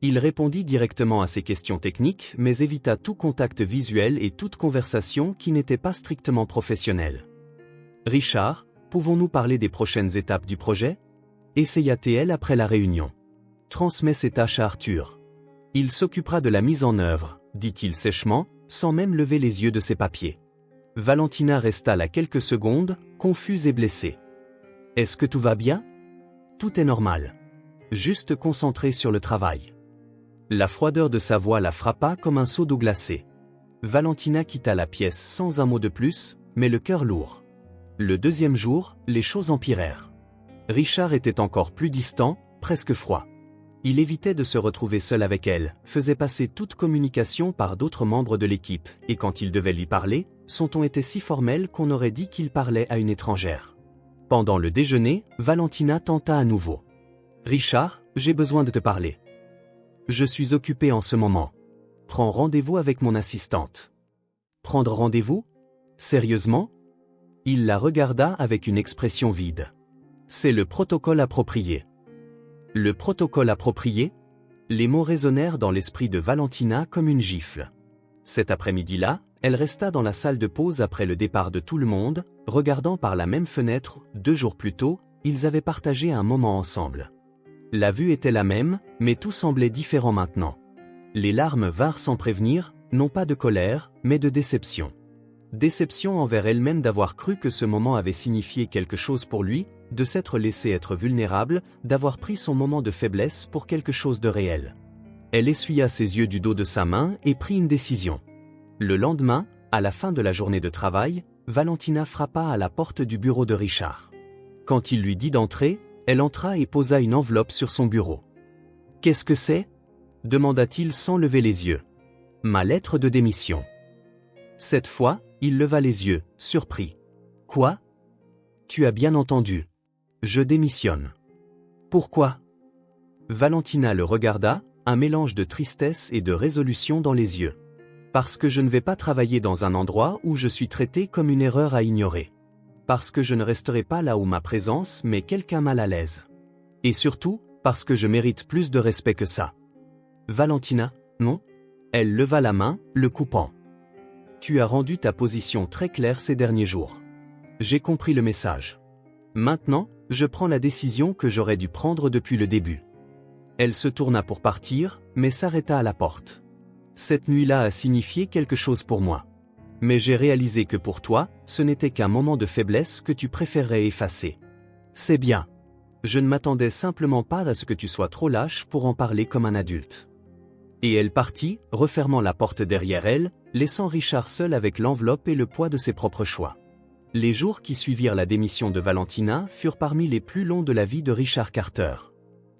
Speaker 1: Il répondit directement à ses questions techniques mais évita tout contact visuel et toute conversation qui n'était pas strictement professionnelle. « Richard, pouvons-nous parler des prochaines étapes du projet ?» essaya-t-elle après la réunion. « Transmets ces tâches à Arthur. Il s'occupera de la mise en œuvre, » dit-il sèchement, sans même lever les yeux de ses papiers. Valentina resta là quelques secondes, confuse et blessée. « Est-ce que tout va bien ? Tout est normal. Juste concentré sur le travail. » La froideur de sa voix la frappa comme un seau d'eau glacée. Valentina quitta la pièce sans un mot de plus, mais le cœur lourd. Le deuxième jour, les choses empirèrent. Richard était encore plus distant, presque froid. Il évitait de se retrouver seul avec elle, faisait passer toute communication par d'autres membres de l'équipe, et quand il devait lui parler, son ton était si formel qu'on aurait dit qu'il parlait à une étrangère. Pendant le déjeuner, Valentina tenta à nouveau. « Richard, j'ai besoin de te parler. Je suis occupée en ce moment. Prends rendez-vous avec mon assistante. » Prendre rendez-vous? Sérieusement? Il la regarda avec une expression vide. C'est le protocole approprié. Le protocole approprié? Les mots résonnèrent dans l'esprit de Valentina comme une gifle. Cet après-midi-là, elle resta dans la salle de pause après le départ de tout le monde, regardant par la même fenêtre. 2 jours plus tôt, ils avaient partagé un moment ensemble. La vue était la même, mais tout semblait différent maintenant. Les larmes vinrent sans prévenir, non pas de colère, mais de déception. Déception envers elle-même d'avoir cru que ce moment avait signifié quelque chose pour lui, de s'être laissé être vulnérable, d'avoir pris son moment de faiblesse pour quelque chose de réel. Elle essuya ses yeux du dos de sa main et prit une décision. Le lendemain, à la fin de la journée de travail, Valentina frappa à la porte du bureau de Richard. Quand il lui dit d'entrer, elle entra et posa une enveloppe sur son bureau. « Qu'est-ce que c'est ? demanda-t-il sans lever les yeux. Ma lettre de démission. Cette fois, il leva les yeux, surpris. Quoi? Tu as bien entendu. Je démissionne. Pourquoi? Valentina le regarda, un mélange de tristesse et de résolution dans les yeux. Parce que je ne vais pas travailler dans un endroit où je suis traité comme une erreur à ignorer. Parce que je ne resterai pas là où ma présence met quelqu'un mal à l'aise. Et surtout, parce que je mérite plus de respect que ça. Valentina, non? Elle leva la main, le coupant. Tu as rendu ta position très claire ces derniers jours. J'ai compris le message. Maintenant, je prends la décision que j'aurais dû prendre depuis le début. Elle se tourna pour partir, mais s'arrêta à la porte. Cette nuit-là a signifié quelque chose pour moi. Mais j'ai réalisé que pour toi, ce n'était qu'un moment de faiblesse que tu préférerais effacer. C'est bien. Je ne m'attendais simplement pas à ce que tu sois trop lâche pour en parler comme un adulte. Et elle partit, refermant la porte derrière elle, laissant Richard seul avec l'enveloppe et le poids de ses propres choix. Les jours qui suivirent la démission de Valentina furent parmi les plus longs de la vie de Richard Carter.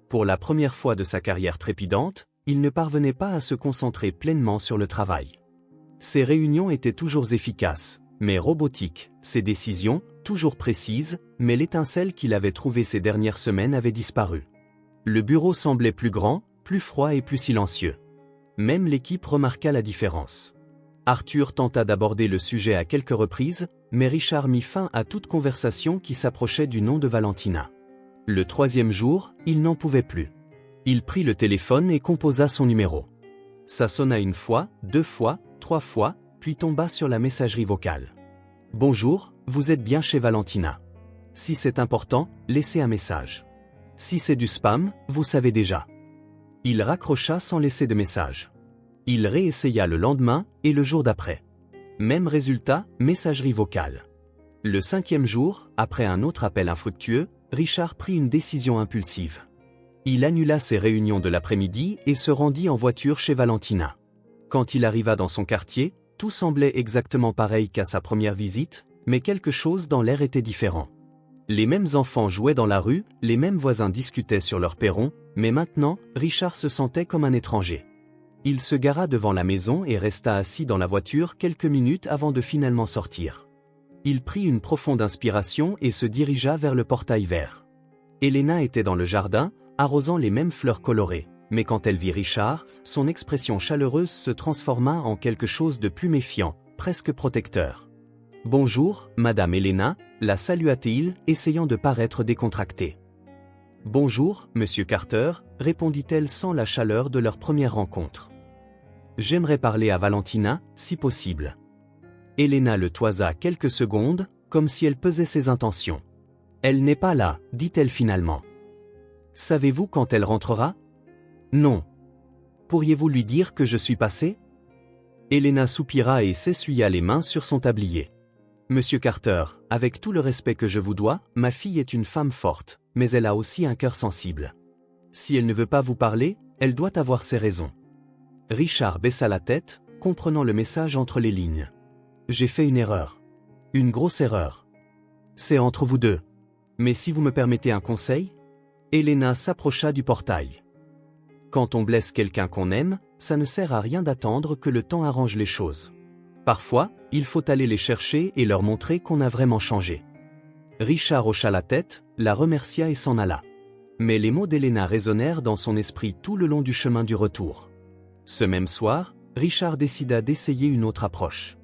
Speaker 1: Pour la première fois de sa carrière trépidante, il ne parvenait pas à se concentrer pleinement sur le travail. Ses réunions étaient toujours efficaces, mais robotiques, ses décisions, toujours précises, mais l'étincelle qu'il avait trouvée ces dernières semaines avait disparu. Le bureau semblait plus grand, plus froid et plus silencieux. Même l'équipe remarqua la différence. Arthur tenta d'aborder le sujet à quelques reprises, mais Richard mit fin à toute conversation qui s'approchait du nom de Valentina. Le troisième jour, il n'en pouvait plus. Il prit le téléphone et composa son numéro. Ça sonna une fois, 2 fois, 3 fois, puis tomba sur la messagerie vocale. « Bonjour, vous êtes bien chez Valentina. Si c'est important, laissez un message. Si c'est du spam, vous savez déjà. » Il raccrocha sans laisser de message. Il réessaya le lendemain et le jour d'après. Même résultat, messagerie vocale. Le 5e jour, après un autre appel infructueux, Richard prit une décision impulsive. Il annula ses réunions de l'après-midi et se rendit en voiture chez Valentina. Quand il arriva dans son quartier, tout semblait exactement pareil qu'à sa première visite, mais quelque chose dans l'air était différent. Les mêmes enfants jouaient dans la rue, les mêmes voisins discutaient sur leur perron, mais maintenant, Richard se sentait comme un étranger. Il se gara devant la maison et resta assis dans la voiture quelques minutes avant de finalement sortir. Il prit une profonde inspiration et se dirigea vers le portail vert. Elena était dans le jardin, arrosant les mêmes fleurs colorées, mais quand elle vit Richard, son expression chaleureuse se transforma en quelque chose de plus méfiant, presque protecteur. « Bonjour, Madame Elena », la salua-t-il, essayant de paraître décontracté. « Bonjour, Monsieur Carter », répondit-elle sans la chaleur de leur première rencontre. « J'aimerais parler à Valentina, si possible. » Elena le toisa quelques secondes, comme si elle pesait ses intentions. « Elle n'est pas là, dit-elle finalement. »« Savez-vous quand elle rentrera ? » ?»« Non. »« Pourriez-vous lui dire que je suis passé ?» Elena soupira et s'essuya les mains sur son tablier. « Monsieur Carter, avec tout le respect que je vous dois, ma fille est une femme forte, mais elle a aussi un cœur sensible. Si elle ne veut pas vous parler, elle doit avoir ses raisons. » Richard baissa la tête, comprenant le message entre les lignes. « J'ai fait une erreur. Une grosse erreur. C'est entre vous deux. Mais si vous me permettez un conseil ?» Elena s'approcha du portail. « Quand on blesse quelqu'un qu'on aime, ça ne sert à rien d'attendre que le temps arrange les choses. Parfois, il faut aller les chercher et leur montrer qu'on a vraiment changé. » Richard hocha la tête, la remercia et s'en alla. Mais les mots d'Elena résonnèrent dans son esprit tout le long du chemin du retour. Ce même soir, Richard décida d'essayer une autre approche.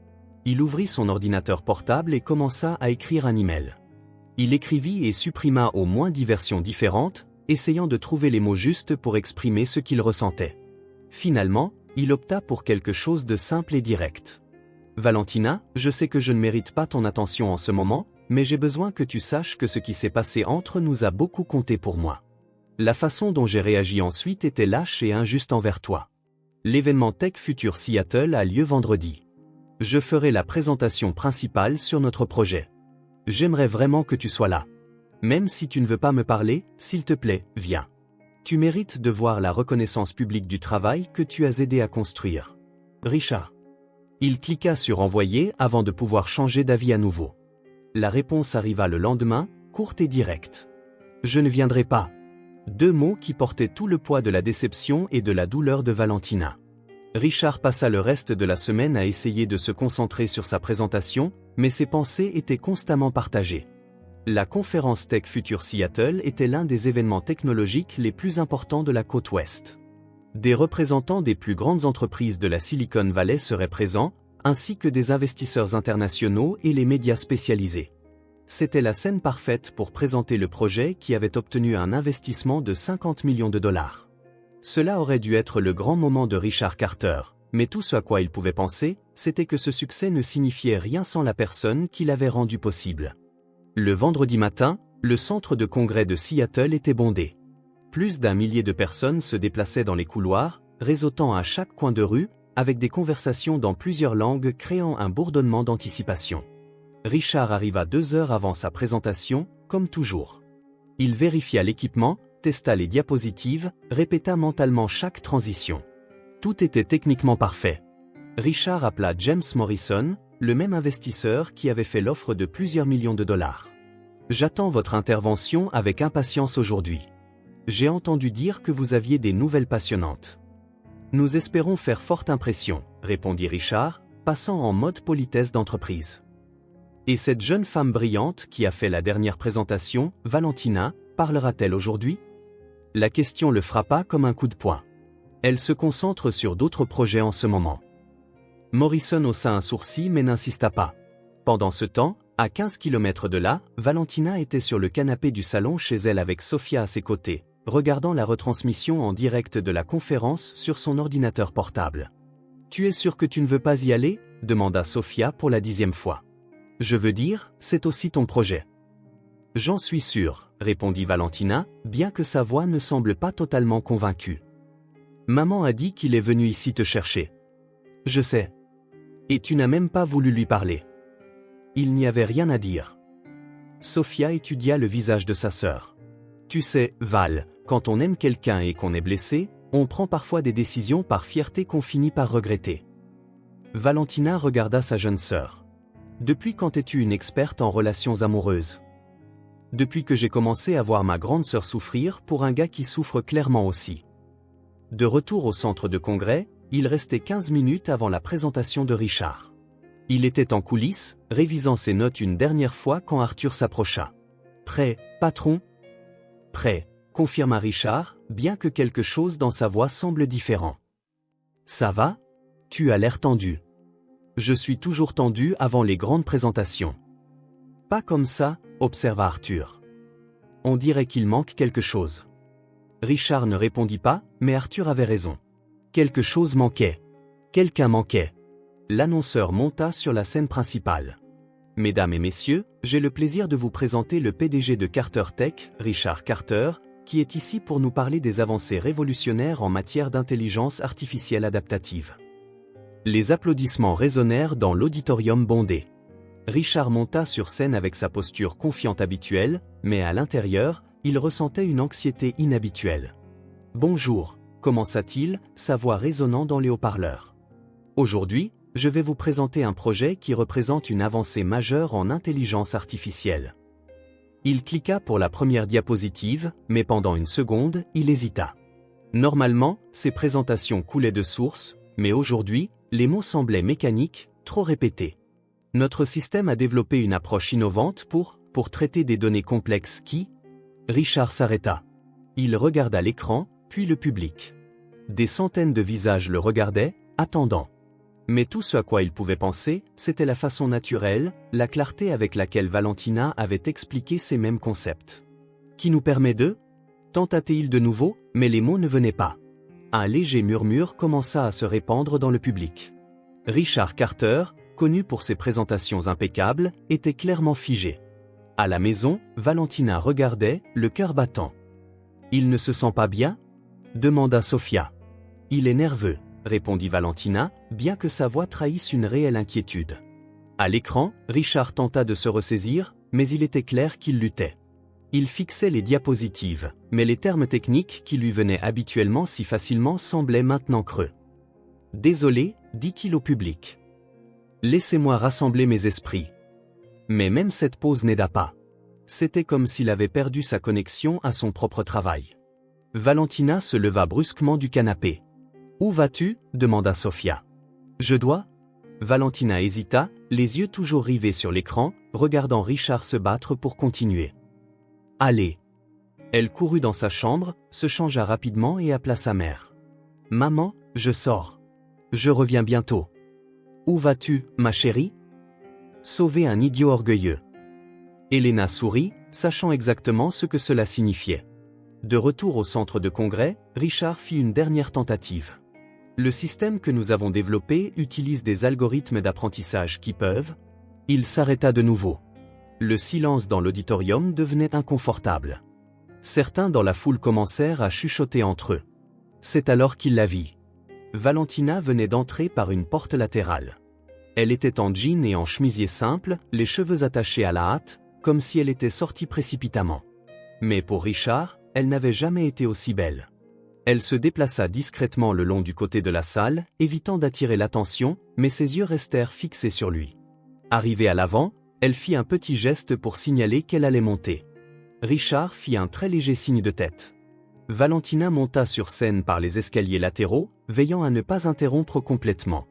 Speaker 1: Il ouvrit son ordinateur portable et commença à écrire un email. Il écrivit et supprima au moins 10 versions différentes, essayant de trouver les mots justes pour exprimer ce qu'il ressentait. Finalement, il opta pour quelque chose de simple et direct. « Valentina, je sais que je ne mérite pas ton attention en ce moment, mais j'ai besoin que tu saches que ce qui s'est passé entre nous a beaucoup compté pour moi. La façon dont j'ai réagi ensuite était lâche et injuste envers toi. L'événement Tech Future Seattle a lieu vendredi. Je ferai la présentation principale sur notre projet. J'aimerais vraiment que tu sois là. Même si tu ne veux pas me parler, s'il te plaît, viens. Tu mérites de voir la reconnaissance publique du travail que tu as aidé à construire. Richard. » Il cliqua sur envoyer avant de pouvoir changer d'avis à nouveau. La réponse arriva le lendemain, courte et directe. « Je ne viendrai pas. Deux mots qui portaient tout le poids de la déception et de la douleur de Valentina. Richard passa le reste de la semaine à essayer de se concentrer sur sa présentation, mais ses pensées étaient constamment partagées. La conférence Tech Future Seattle était l'un des événements technologiques les plus importants de la côte ouest. Des représentants des plus grandes entreprises de la Silicon Valley seraient présents, ainsi que des investisseurs internationaux et les médias spécialisés. C'était la scène parfaite pour présenter le projet qui avait obtenu un investissement de 50 millions de dollars. Cela aurait dû être le grand moment de Richard Carter, mais tout ce à quoi il pouvait penser, c'était que ce succès ne signifiait rien sans la personne qui l'avait rendu possible. Le vendredi matin, le centre de congrès de Seattle était bondé. Plus d'1 millier de personnes se déplaçaient dans les couloirs, réseautant à chaque coin de rue, avec des conversations dans plusieurs langues créant un bourdonnement d'anticipation. Richard arriva 2 heures avant sa présentation, comme toujours. Il vérifia l'équipement, testa les diapositives, répéta mentalement chaque transition. Tout était techniquement parfait. Richard appela James Morrison, le même investisseur qui avait fait l'offre de plusieurs millions de dollars. « J'attends votre intervention avec impatience aujourd'hui. J'ai entendu dire que vous aviez des nouvelles passionnantes. » « Nous espérons faire forte impression, » répondit Richard, passant en mode politesse d'entreprise. « Et cette jeune femme brillante qui a fait la dernière présentation, Valentina, parlera-t-elle aujourd'hui ?» La question le frappa comme un coup de poing. Elle se concentre sur d'autres projets en ce moment. Morrison haussa un sourcil mais n'insista pas. Pendant ce temps, à 15 km de là, Valentina était sur le canapé du salon chez elle avec Sophia à ses côtés, regardant la retransmission en direct de la conférence sur son ordinateur portable. « Tu es sûr que tu ne veux pas y aller ?» demanda Sophia pour la 10e fois. « Je veux dire, c'est aussi ton projet. »« J'en suis sûr, » répondit Valentina, bien que sa voix ne semble pas totalement convaincue. « Maman a dit qu'il est venu ici te chercher. »« Je sais. Et tu n'as même pas voulu lui parler. » Il n'y avait rien à dire. Sophia étudia le visage de sa sœur. « Tu sais, Val, quand on aime quelqu'un et qu'on est blessé, on prend parfois des décisions par fierté qu'on finit par regretter. » Valentina regarda sa jeune sœur. « Depuis quand es-tu une experte en relations amoureuses ? » « Depuis que j'ai commencé à voir ma grande sœur souffrir pour un gars qui souffre clairement aussi. » De retour au centre de congrès, il restait 15 minutes avant la présentation de Richard. Il était en coulisses, révisant ses notes une dernière fois quand Arthur s'approcha. « Prêt, patron ?»« Prêt, » confirma Richard, bien que quelque chose dans sa voix semble différent. « Ça va ? Tu as l'air tendu. »« Je suis toujours tendu avant les grandes présentations. »« Pas comme ça, » observa Arthur. « On dirait qu'il manque quelque chose. » Richard ne répondit pas, mais Arthur avait raison. Quelque chose manquait. Quelqu'un manquait. L'annonceur monta sur la scène principale. « Mesdames et messieurs, j'ai le plaisir de vous présenter le PDG de Carter Tech, Richard Carter, qui est ici pour nous parler des avancées révolutionnaires en matière d'intelligence artificielle adaptative. » Les applaudissements résonnèrent dans l'auditorium bondé. Richard monta sur scène avec sa posture confiante habituelle, mais à l'intérieur, il ressentait une anxiété inhabituelle. « Bonjour », commença-t-il, sa voix résonnant dans les haut-parleurs. « Aujourd'hui, je vais vous présenter un projet qui représente une avancée majeure en intelligence artificielle. » Il cliqua pour la première diapositive, mais pendant une seconde, il hésita. Normalement, ses présentations coulaient de source, mais aujourd'hui, les mots semblaient mécaniques, trop répétés. Notre système a développé une approche innovante pour traiter des données complexes qui... Richard s'arrêta. Il regarda l'écran, puis le public. Des centaines de visages le regardaient, attendant. Mais tout ce à quoi il pouvait penser, c'était la façon naturelle, la clarté avec laquelle Valentina avait expliqué ces mêmes concepts. « Qui nous permet de » tenta-t-il de nouveau, mais les mots ne venaient pas. Un léger murmure commença à se répandre dans le public. Richard Carter, connu pour ses présentations impeccables, était clairement figé. À la maison, Valentina regardait, le cœur battant. « Il ne se sent pas bien ?» demanda Sophia. « Il est nerveux, » répondit Valentina, bien que sa voix trahisse une réelle inquiétude. À l'écran, Richard tenta de se ressaisir, mais il était clair qu'il luttait. Il fixait les diapositives, mais les termes techniques qui lui venaient habituellement si facilement semblaient maintenant creux. « Désolé, » dit-il au public. « Laissez-moi rassembler mes esprits. » Mais même cette pause n'aida pas. C'était comme s'il avait perdu sa connexion à son propre travail. Valentina se leva brusquement du canapé. « Où vas-tu » demanda Sofia. « Je dois » Valentina hésita, les yeux toujours rivés sur l'écran, regardant Richard se battre pour continuer. « Allez !» Elle courut dans sa chambre, se changea rapidement et appela sa mère. « Maman, je sors. Je reviens bientôt. »« Où vas-tu, ma chérie ?» ?»« Sauver un idiot orgueilleux. » Elena sourit, sachant exactement ce que cela signifiait. De retour au centre de congrès, Richard fit une dernière tentative. Le système que nous avons développé utilise des algorithmes d'apprentissage qui peuvent... Il s'arrêta de nouveau. Le silence dans l'auditorium devenait inconfortable. Certains dans la foule commencèrent à chuchoter entre eux. C'est alors qu'il la vit. Valentina venait d'entrer par une porte latérale. Elle était en jean et en chemisier simple, les cheveux attachés à la hâte, comme si elle était sortie précipitamment. Mais pour Richard, elle n'avait jamais été aussi belle. Elle se déplaça discrètement le long du côté de la salle, évitant d'attirer l'attention, mais ses yeux restèrent fixés sur lui. Arrivée à l'avant, elle fit un petit geste pour signaler qu'elle allait monter. Richard fit un très léger signe de tête. Valentina monta sur scène par les escaliers latéraux, veillant à ne pas interrompre complètement.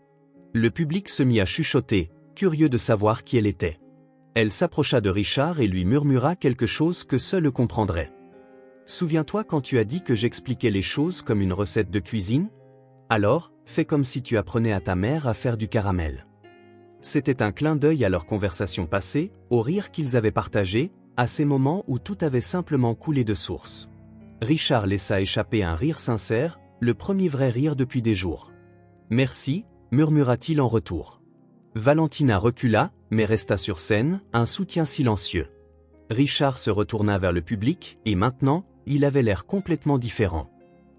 Speaker 1: Le public se mit à chuchoter, curieux de savoir qui elle était. Elle s'approcha de Richard et lui murmura quelque chose que seul le comprendrait. « Souviens-toi quand tu as dit que j'expliquais les choses comme une recette de cuisine ? Alors, fais comme si tu apprenais à ta mère à faire du caramel. » C'était un clin d'œil à leur conversation passée, au rire qu'ils avaient partagé, à ces moments où tout avait simplement coulé de source. Richard laissa échapper un rire sincère, le premier vrai rire depuis des jours. « Merci » murmura-t-il en retour. Valentina recula, mais resta sur scène, un soutien silencieux. Richard se retourna vers le public, et maintenant, il avait l'air complètement différent.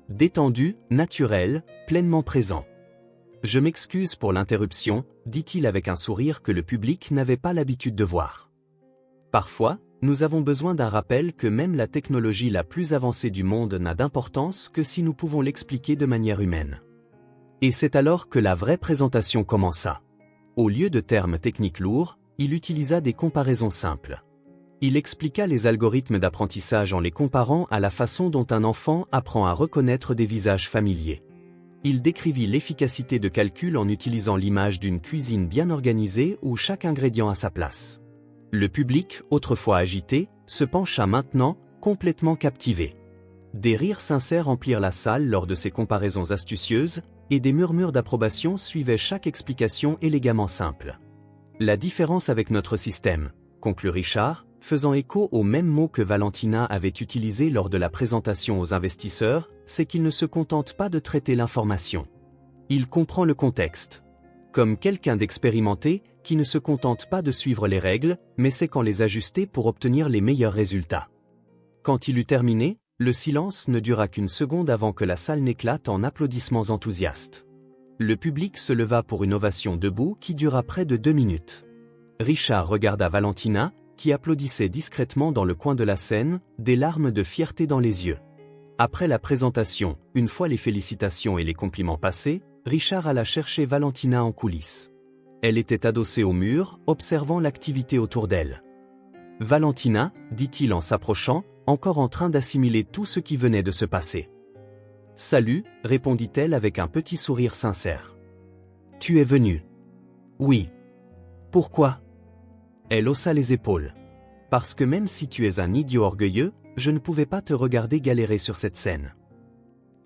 Speaker 1: Détendu, naturel, pleinement présent. « Je m'excuse pour l'interruption » dit-il avec un sourire que le public n'avait pas l'habitude de voir. Parfois, nous avons besoin d'un rappel que même la technologie la plus avancée du monde n'a d'importance que si nous pouvons l'expliquer de manière humaine. Et c'est alors que la vraie présentation commença. Au lieu de termes techniques lourds, il utilisa des comparaisons simples. Il expliqua les algorithmes d'apprentissage en les comparant à la façon dont un enfant apprend à reconnaître des visages familiers. Il décrivit l'efficacité de calcul en utilisant l'image d'une cuisine bien organisée où chaque ingrédient a sa place. Le public, autrefois agité, se pencha maintenant, complètement captivé. Des rires sincères emplirent la salle lors de ces comparaisons astucieuses, et des murmures d'approbation suivaient chaque explication élégamment simple. La différence avec notre système, conclut Richard, faisant écho aux mêmes mots que Valentina avait utilisés lors de la présentation aux investisseurs, c'est qu'il ne se contente pas de traiter l'information. Il comprend le contexte. Comme quelqu'un d'expérimenté, qui ne se contente pas de suivre les règles, mais sait quand les ajuster pour obtenir les meilleurs résultats. Quand il eut terminé, le silence ne dura qu'une seconde avant que la salle n'éclate en applaudissements enthousiastes. Le public se leva pour une ovation debout qui dura près de 2 minutes. Richard regarda Valentina, qui applaudissait discrètement dans le coin de la scène, des larmes de fierté dans les yeux. Après la présentation, une fois les félicitations et les compliments passés, Richard alla chercher Valentina en coulisses. Elle était adossée au mur, observant l'activité autour d'elle. « Valentina » dit-il en s'approchant, encore en train d'assimiler tout ce qui venait de se passer. « Salut » répondit-elle avec un petit sourire sincère. « Tu es venue ?»« Oui. »« Pourquoi ?» Elle haussa les épaules. « Parce que même si tu es un idiot orgueilleux, je ne pouvais pas te regarder galérer sur cette scène. »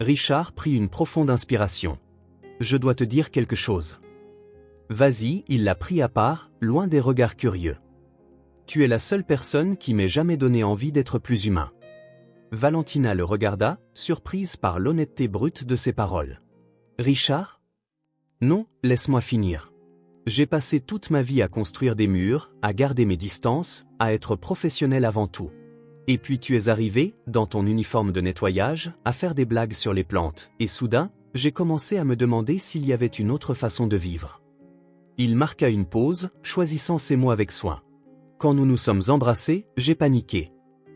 Speaker 1: Richard prit une profonde inspiration. « Je dois te dire quelque chose. » Vas-y, il la prit à part, loin des regards curieux. « Tu es la seule personne qui m'ait jamais donné envie d'être plus humain. » Valentina le regarda, surprise par l'honnêteté brute de ses paroles. « Richard ? Non, laisse-moi finir. J'ai passé toute ma vie à construire des murs, à garder mes distances, à être professionnel avant tout. Et puis tu es arrivé, dans ton uniforme de nettoyage, à faire des blagues sur les plantes, et soudain, j'ai commencé à me demander s'il y avait une autre façon de vivre. » Il marqua une pause, choisissant ses mots avec soin. Quand nous nous sommes embrassés, j'ai paniqué.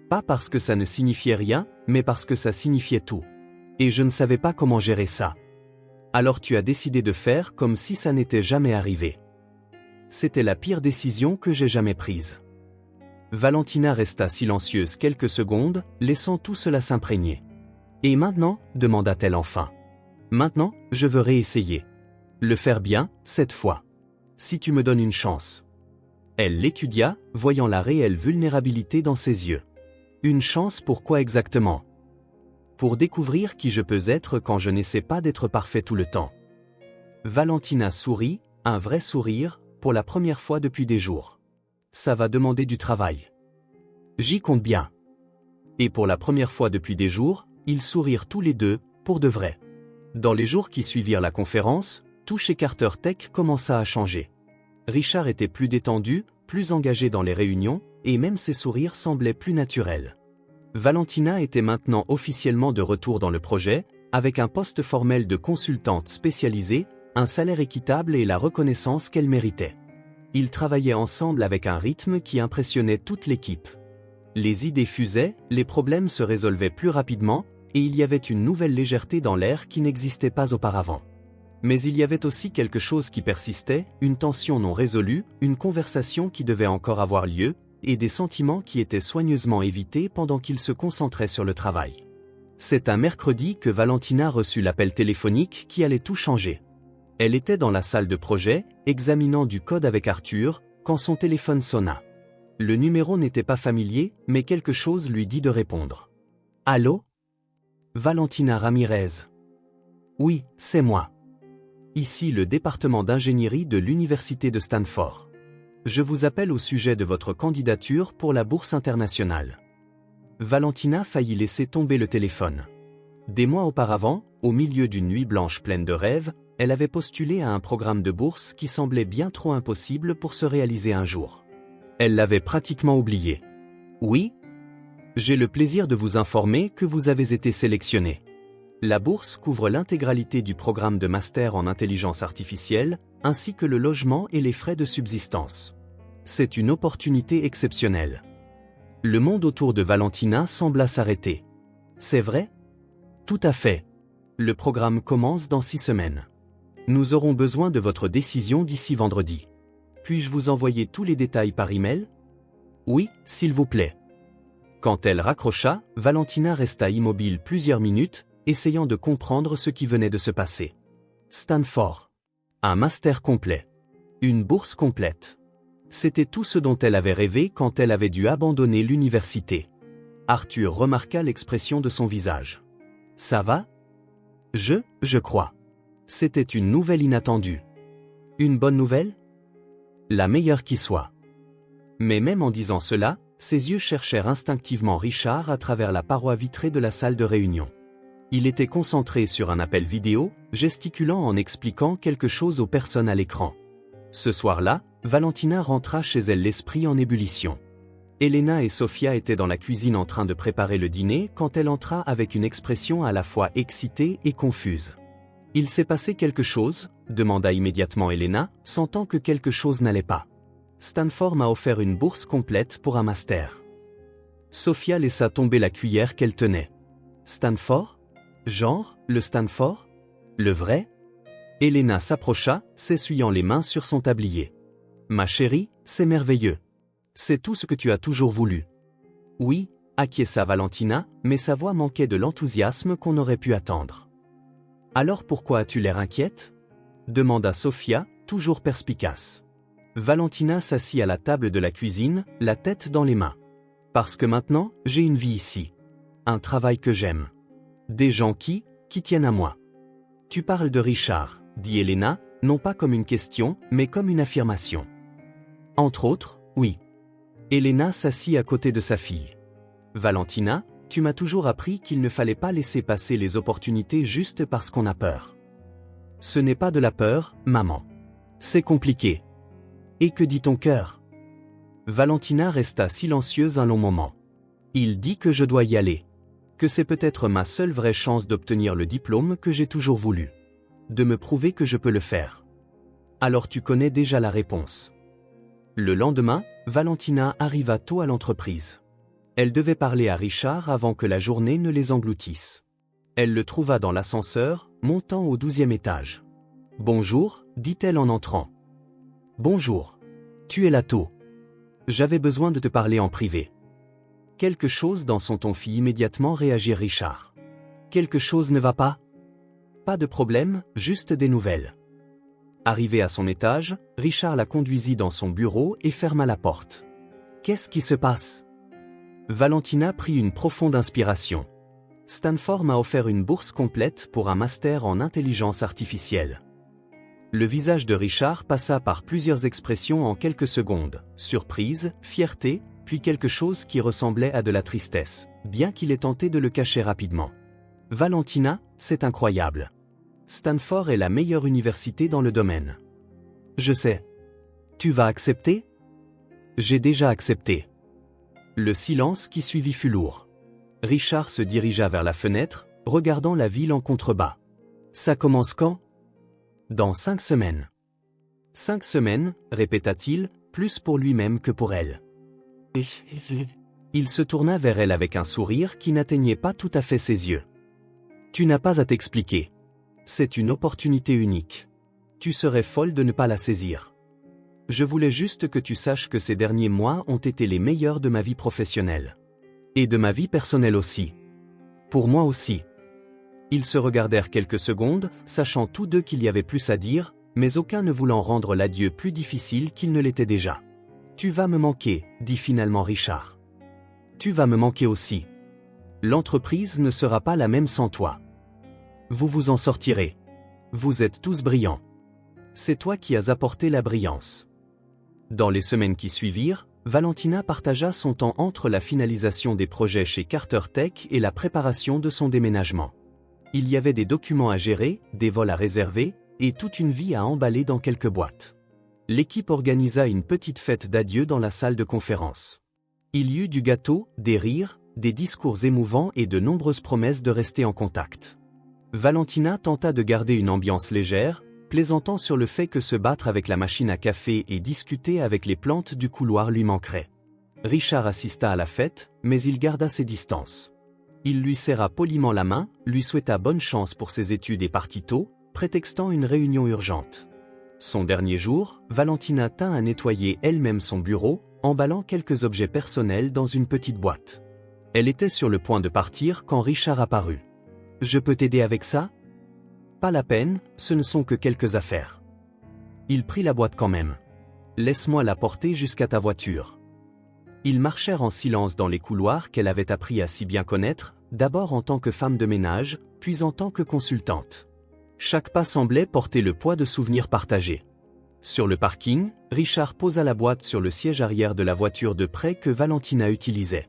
Speaker 1: Pas parce que ça ne signifiait rien, mais parce que ça signifiait tout. Et je ne savais pas comment gérer ça. Alors tu as décidé de faire comme si ça n'était jamais arrivé. C'était la pire décision que j'ai jamais prise. Valentina resta silencieuse quelques secondes, laissant tout cela s'imprégner. Et maintenant, demanda-t-elle enfin. Maintenant, je veux réessayer. Le faire bien, cette fois. Si tu me donnes une chance. Elle l'étudia, voyant la réelle vulnérabilité dans ses yeux. Une chance pour quoi exactement? Pour découvrir qui je peux être quand je n'essaie pas d'être parfait tout le temps. Valentina sourit, un vrai sourire, pour la première fois depuis des jours. Ça va demander du travail. J'y compte bien. Et pour la première fois depuis des jours, ils sourirent tous les deux, pour de vrai. Dans les jours qui suivirent la conférence, tout chez Carter Tech commença à changer. Richard était plus détendu, plus engagé dans les réunions, et même ses sourires semblaient plus naturels. Valentina était maintenant officiellement de retour dans le projet, avec un poste formel de consultante spécialisée, un salaire équitable et la reconnaissance qu'elle méritait. Ils travaillaient ensemble avec un rythme qui impressionnait toute l'équipe. Les idées fusaient, les problèmes se résolvaient plus rapidement, et il y avait une nouvelle légèreté dans l'air qui n'existait pas auparavant. Mais il y avait aussi quelque chose qui persistait, une tension non résolue, une conversation qui devait encore avoir lieu, et des sentiments qui étaient soigneusement évités pendant qu'ils se concentraient sur le travail. C'est un mercredi que Valentina reçut l'appel téléphonique qui allait tout changer. Elle était dans la salle de projet, examinant du code avec Arthur, quand son téléphone sonna. Le numéro n'était pas familier, mais quelque chose lui dit de répondre. « Allô ? Valentina Ramirez. »« Oui, c'est moi. Ici le département d'ingénierie de l'Université de Stanford. Je vous appelle au sujet de votre candidature pour la bourse internationale. » Valentina faillit laisser tomber le téléphone. Des mois auparavant, au milieu d'une nuit blanche pleine de rêves, elle avait postulé à un programme de bourse qui semblait bien trop impossible pour se réaliser un jour. Elle l'avait pratiquement oublié. « Oui ? J'ai le plaisir de vous informer que vous avez été sélectionné. La bourse couvre l'intégralité du programme de master en intelligence artificielle, ainsi que le logement et les frais de subsistance. C'est une opportunité exceptionnelle. » Le monde autour de Valentina sembla s'arrêter. « C'est vrai ? Tout à fait. Le programme commence dans 6 semaines. Nous aurons besoin de votre décision d'ici vendredi. Puis-je vous envoyer tous les détails par email ? Oui, s'il vous plaît. » Quand elle raccrocha, Valentina resta immobile plusieurs minutes, essayant de comprendre ce qui venait de se passer. Stanford. Un master complet. Une bourse complète. C'était tout ce dont elle avait rêvé quand elle avait dû abandonner l'université. Arthur remarqua l'expression de son visage. « Ça va ? Je crois. C'était une nouvelle inattendue. Une bonne nouvelle ? La meilleure qui soit. » Mais même en disant cela, ses yeux cherchèrent instinctivement Richard à travers la paroi vitrée de la salle de réunion. Il était concentré sur un appel vidéo, gesticulant en expliquant quelque chose aux personnes à l'écran. Ce soir-là, Valentina rentra chez elle l'esprit en ébullition. Elena et Sofia étaient dans la cuisine en train de préparer le dîner quand elle entra avec une expression à la fois excitée et confuse. « Il s'est passé quelque chose ?» demanda immédiatement Elena, sentant que quelque chose n'allait pas. « Stanford m'a offert une bourse complète pour un master. » Sofia laissa tomber la cuillère qu'elle tenait. « Stanford ? Genre, le Stanford ? Le vrai ?» Elena s'approcha, s'essuyant les mains sur son tablier. « Ma chérie, c'est merveilleux. C'est tout ce que tu as toujours voulu. » « Oui, » acquiesça Valentina, mais sa voix manquait de l'enthousiasme qu'on aurait pu attendre. « Alors pourquoi as-tu l'air inquiète ?» demanda Sofia, toujours perspicace. Valentina s'assit à la table de la cuisine, la tête dans les mains. « Parce que maintenant, j'ai une vie ici. Un travail que j'aime. Des gens qui tiennent à moi. » « Tu parles de Richard, » dit Elena, non pas comme une question, mais comme une affirmation. « Entre autres, oui. » Elena s'assit à côté de sa fille. « Valentina, tu m'as toujours appris qu'il ne fallait pas laisser passer les opportunités juste parce qu'on a peur. » « Ce n'est pas de la peur, maman. C'est compliqué. » « Et que dit ton cœur ?» Valentina resta silencieuse un long moment. « Il dit que je dois y aller. Que c'est peut-être ma seule vraie chance d'obtenir le diplôme que j'ai toujours voulu. De me prouver que je peux le faire. » Alors tu connais déjà la réponse. Le lendemain, Valentina arriva tôt à l'entreprise. Elle devait parler à Richard avant que la journée ne les engloutisse. Elle le trouva dans l'ascenseur, montant au 12e étage. « Bonjour, dit-elle en entrant. « Bonjour. Tu es là tôt. J'avais besoin de te parler en privé. » Quelque chose dans son ton fit immédiatement réagir Richard. « Quelque chose ne va pas? Pas de problème, juste des nouvelles. Arrivé à son étage, Richard la conduisit dans son bureau et ferma la porte. Qu'est-ce qui se passe? Valentina prit une profonde inspiration. Stanford m'a offert une bourse complète pour un master en intelligence artificielle. Le visage de Richard passa par plusieurs expressions en quelques secondes, surprise, fierté, puis quelque chose qui ressemblait à de la tristesse, bien qu'il ait tenté de le cacher rapidement. Valentina, c'est incroyable. Stanford est la meilleure université dans le domaine. Je sais. Tu vas accepter? J'ai déjà accepté. Le silence qui suivit fut lourd. Richard se dirigea vers la fenêtre, regardant la ville en contrebas. Ça commence quand? Dans 5 semaines. 5 semaines, répéta-t-il, plus pour lui-même que pour elle. Il se tourna vers elle avec un sourire qui n'atteignait pas tout à fait ses yeux. Tu n'as pas à t'expliquer. C'est une opportunité unique. Tu serais folle de ne pas la saisir. Je voulais juste que tu saches que ces derniers mois ont été les meilleurs de ma vie professionnelle. Et de ma vie personnelle aussi. Pour moi aussi. Ils se regardèrent quelques secondes, sachant tous deux qu'il y avait plus à dire, mais aucun ne voulant rendre l'adieu plus difficile qu'il ne l'était déjà. Tu vas me manquer, dit finalement Richard. Tu vas me manquer aussi. L'entreprise ne sera pas la même sans toi. Vous vous en sortirez. Vous êtes tous brillants. C'est toi qui as apporté la brillance. Dans les semaines qui suivirent, Valentina partagea son temps entre la finalisation des projets chez Carter Tech et la préparation de son déménagement. Il y avait des documents à gérer, des vols à réserver, et toute une vie à emballer dans quelques boîtes. L'équipe organisa une petite fête d'adieu dans la salle de conférence. Il y eut du gâteau, des rires, des discours émouvants et de nombreuses promesses de rester en contact. Valentina tenta de garder une ambiance légère, plaisantant sur le fait que se battre avec la machine à café et discuter avec les plantes du couloir lui manquerait. Richard assista à la fête, mais il garda ses distances. Il lui serra poliment la main, lui souhaita bonne chance pour ses études et partit tôt, prétextant une réunion urgente. Son dernier jour, Valentina tint à nettoyer elle-même son bureau, emballant quelques objets personnels dans une petite boîte. Elle était sur le point de partir quand Richard apparut. « Je peux t'aider avec ça ? » Pas la peine, ce ne sont que quelques affaires. Il prit la boîte quand même. « Laisse-moi la porter jusqu'à ta voiture. » Ils marchèrent en silence dans les couloirs qu'elle avait appris à si bien connaître, d'abord en tant que femme de ménage, puis en tant que consultante. Chaque pas semblait porter le poids de souvenirs partagés. Sur le parking, Richard posa la boîte sur le siège arrière de la voiture de prêt que Valentina utilisait.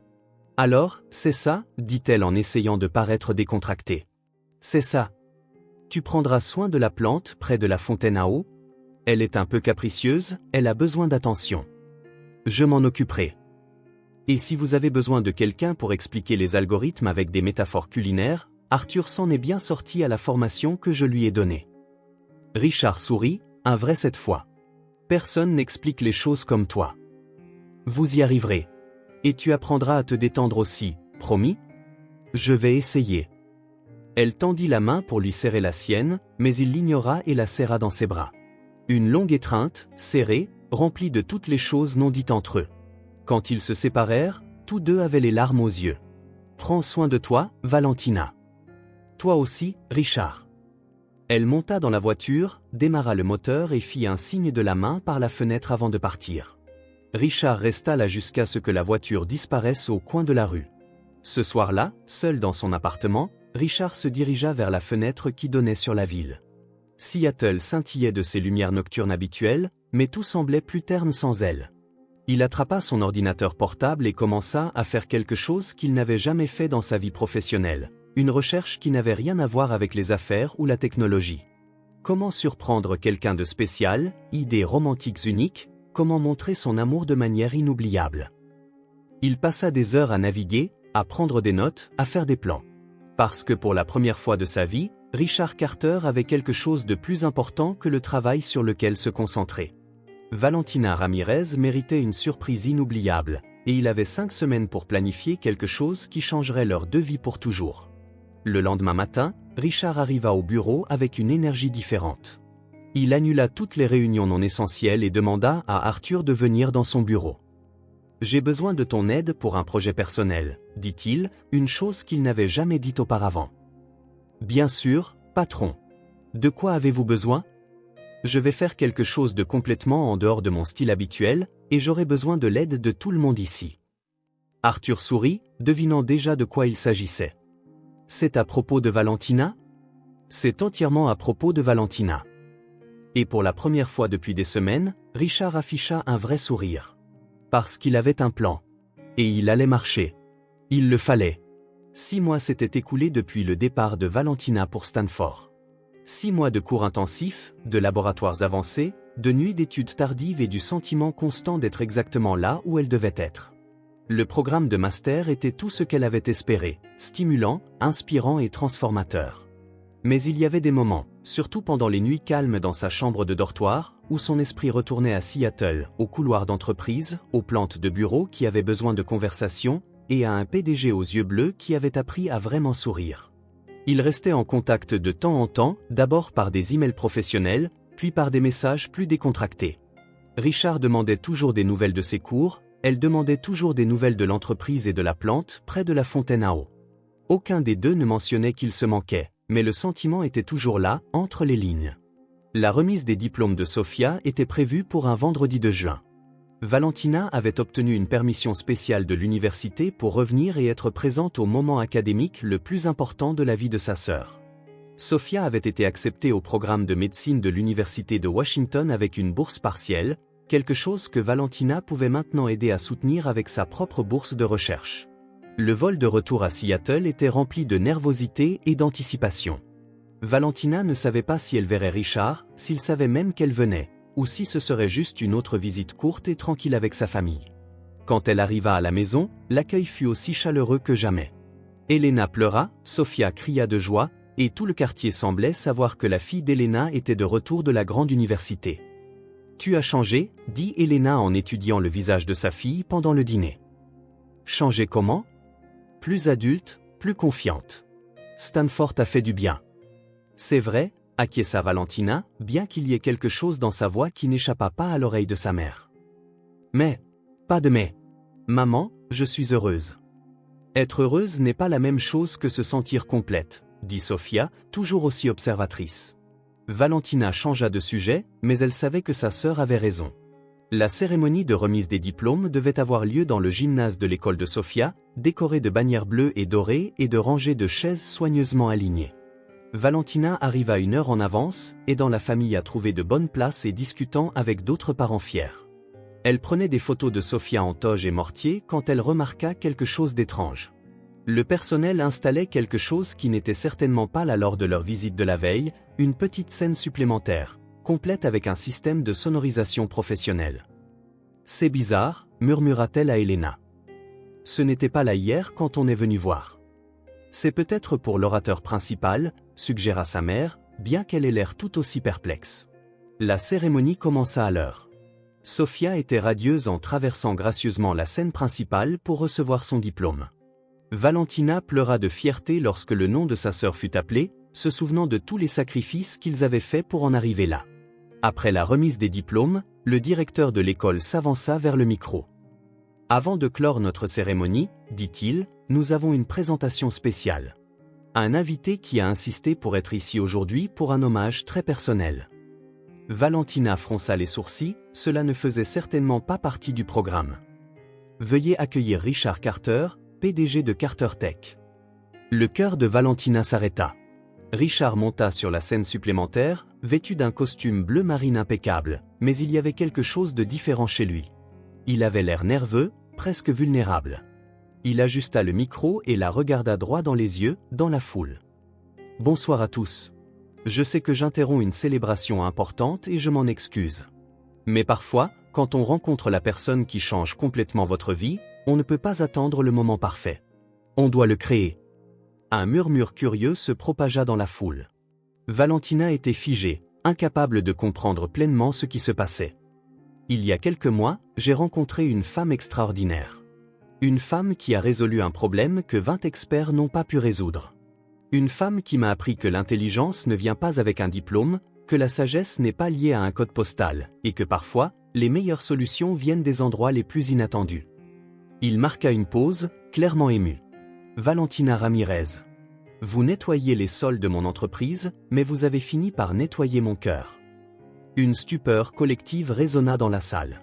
Speaker 1: « Alors, c'est ça ?» dit-elle en essayant de paraître décontractée. « C'est ça. Tu prendras soin de la plante près de la fontaine à eau? Elle est un peu capricieuse, elle a besoin d'attention. Je m'en occuperai. Et si vous avez besoin de quelqu'un pour expliquer les algorithmes avec des métaphores culinaires, Arthur s'en est bien sorti à la formation que je lui ai donnée. » Richard sourit, un vrai cette fois. « Personne n'explique les choses comme toi. Vous y arriverez. Et tu apprendras à te détendre aussi, promis? Je vais essayer. » Elle tendit la main pour lui serrer la sienne, mais il l'ignora et la serra dans ses bras. Une longue étreinte, serrée, remplie de toutes les choses non dites entre eux. Quand ils se séparèrent, tous deux avaient les larmes aux yeux. « Prends soin de toi, Valentina. Toi aussi, Richard. » Elle monta dans la voiture, démarra le moteur et fit un signe de la main par la fenêtre avant de partir. Richard resta là jusqu'à ce que la voiture disparaisse au coin de la rue. Ce soir-là, seul dans son appartement, Richard se dirigea vers la fenêtre qui donnait sur la ville. Seattle scintillait de ses lumières nocturnes habituelles, mais tout semblait plus terne sans elle. Il attrapa son ordinateur portable et commença à faire quelque chose qu'il n'avait jamais fait dans sa vie professionnelle, une recherche qui n'avait rien à voir avec les affaires ou la technologie. Comment surprendre quelqu'un de spécial, idées romantiques uniques, comment montrer son amour de manière inoubliable. Il passa des heures à naviguer, à prendre des notes, à faire des plans. Parce que pour la première fois de sa vie, Richard Carter avait quelque chose de plus important que le travail sur lequel se concentrer. Valentina Ramirez méritait une surprise inoubliable, et il avait 5 semaines pour planifier quelque chose qui changerait leurs deux vies pour toujours. Le lendemain matin, Richard arriva au bureau avec une énergie différente. Il annula toutes les réunions non essentielles et demanda à Arthur de venir dans son bureau. « J'ai besoin de ton aide pour un projet personnel, dit-il, une chose qu'il n'avait jamais dite auparavant. Bien sûr, patron. De quoi avez-vous besoin? Je vais faire quelque chose de complètement en dehors de mon style habituel, et j'aurai besoin de l'aide de tout le monde ici. Arthur sourit, devinant déjà de quoi il s'agissait. C'est à propos de Valentina? C'est entièrement à propos de Valentina. Et pour la première fois depuis des semaines, Richard afficha un vrai sourire. Parce qu'il avait un plan. Et il allait marcher. Il le fallait. 6 mois s'étaient écoulés depuis le départ de Valentina pour Stanford. 6 mois de cours intensifs, de laboratoires avancés, de nuits d'études tardives et du sentiment constant d'être exactement là où elle devait être. Le programme de master était tout ce qu'elle avait espéré, stimulant, inspirant et transformateur. Mais il y avait des moments, surtout pendant les nuits calmes dans sa chambre de dortoir, où son esprit retournait à Seattle, aux couloirs d'entreprise, aux plantes de bureau qui avaient besoin de conversation, et à un PDG aux yeux bleus qui avait appris à vraiment sourire. Il restait en contact de temps en temps, d'abord par des emails professionnels, puis par des messages plus décontractés. Richard demandait toujours des nouvelles de ses cours, elle demandait toujours des nouvelles de l'entreprise et de la plante près de la fontaine à eau. Aucun des deux ne mentionnait qu'ils se manquaient, mais le sentiment était toujours là, entre les lignes. La remise des diplômes de Sofia était prévue pour un vendredi de juin. Valentina avait obtenu une permission spéciale de l'université pour revenir et être présente au moment académique le plus important de la vie de sa sœur. Sofia avait été acceptée au programme de médecine de l'université de Washington avec une bourse partielle, quelque chose que Valentina pouvait maintenant aider à soutenir avec sa propre bourse de recherche. Le vol de retour à Seattle était rempli de nervosité et d'anticipation. Valentina ne savait pas si elle verrait Richard, s'il savait même qu'elle venait, ou si ce serait juste une autre visite courte et tranquille avec sa famille. Quand elle arriva à la maison, l'accueil fut aussi chaleureux que jamais. Elena pleura, Sofia cria de joie, et tout le quartier semblait savoir que la fille d'Elena était de retour de la grande université. « Tu as changé » dit Elena en étudiant le visage de sa fille pendant le dîner. « Changé comment ?»« Plus adulte, plus confiante. Stanford a fait du bien. » « C'est vrai » acquiesça Valentina, bien qu'il y ait quelque chose dans sa voix qui n'échappa pas à l'oreille de sa mère. « Mais, pas de mais. Maman, je suis heureuse. » « Être heureuse n'est pas la même chose que se sentir complète, » dit Sofia, toujours aussi observatrice. Valentina changea de sujet, mais elle savait que sa sœur avait raison. La cérémonie de remise des diplômes devait avoir lieu dans le gymnase de l'école de Sofia, décoré de bannières bleues et dorées et de rangées de chaises soigneusement alignées. Valentina arriva 1 heure en avance, aidant la famille à trouver de bonnes places et discutant avec d'autres parents fiers. Elle prenait des photos de Sofia en toge et mortier quand elle remarqua quelque chose d'étrange. Le personnel installait quelque chose qui n'était certainement pas là lors de leur visite de la veille, une petite scène supplémentaire, complète avec un système de sonorisation professionnel. « C'est bizarre » murmura-t-elle à Elena. « Ce n'était pas là hier quand on est venu voir. »« C'est peut-être pour l'orateur principal » suggéra sa mère, bien qu'elle ait l'air tout aussi perplexe. La cérémonie commença à l'heure. Sofia était radieuse en traversant gracieusement la scène principale pour recevoir son diplôme. Valentina pleura de fierté lorsque le nom de sa sœur fut appelé, se souvenant de tous les sacrifices qu'ils avaient faits pour en arriver là. Après la remise des diplômes, le directeur de l'école s'avança vers le micro. « Avant de clore notre cérémonie, dit-il, nous avons une présentation spéciale. Un invité qui a insisté pour être ici aujourd'hui pour un hommage très personnel. » Valentina fronça les sourcils, cela ne faisait certainement pas partie du programme. « Veuillez accueillir Richard Carter, PDG de Carter Tech. » Le cœur de Valentina s'arrêta. Richard monta sur la scène supplémentaire, vêtu d'un costume bleu marine impeccable, mais il y avait quelque chose de différent chez lui. Il avait l'air nerveux, presque vulnérable. Il ajusta le micro et la regarda droit dans les yeux, dans la foule. « Bonsoir à tous. Je sais que j'interromps une célébration importante et je m'en excuse. Mais parfois, quand on rencontre la personne qui change complètement votre vie, on ne peut pas attendre le moment parfait. On doit le créer. » Un murmure curieux se propagea dans la foule. Valentina était figée, incapable de comprendre pleinement ce qui se passait. « Il y a quelques mois, j'ai rencontré une femme extraordinaire. Une femme qui a résolu un problème que 20 experts n'ont pas pu résoudre. Une femme qui m'a appris que l'intelligence ne vient pas avec un diplôme, que la sagesse n'est pas liée à un code postal, et que parfois, les meilleures solutions viennent des endroits les plus inattendus. » Il marqua une pause, clairement ému. « Valentina Ramirez. Vous nettoyiez les sols de mon entreprise, mais vous avez fini par nettoyer mon cœur. Une stupeur collective résonna dans la salle.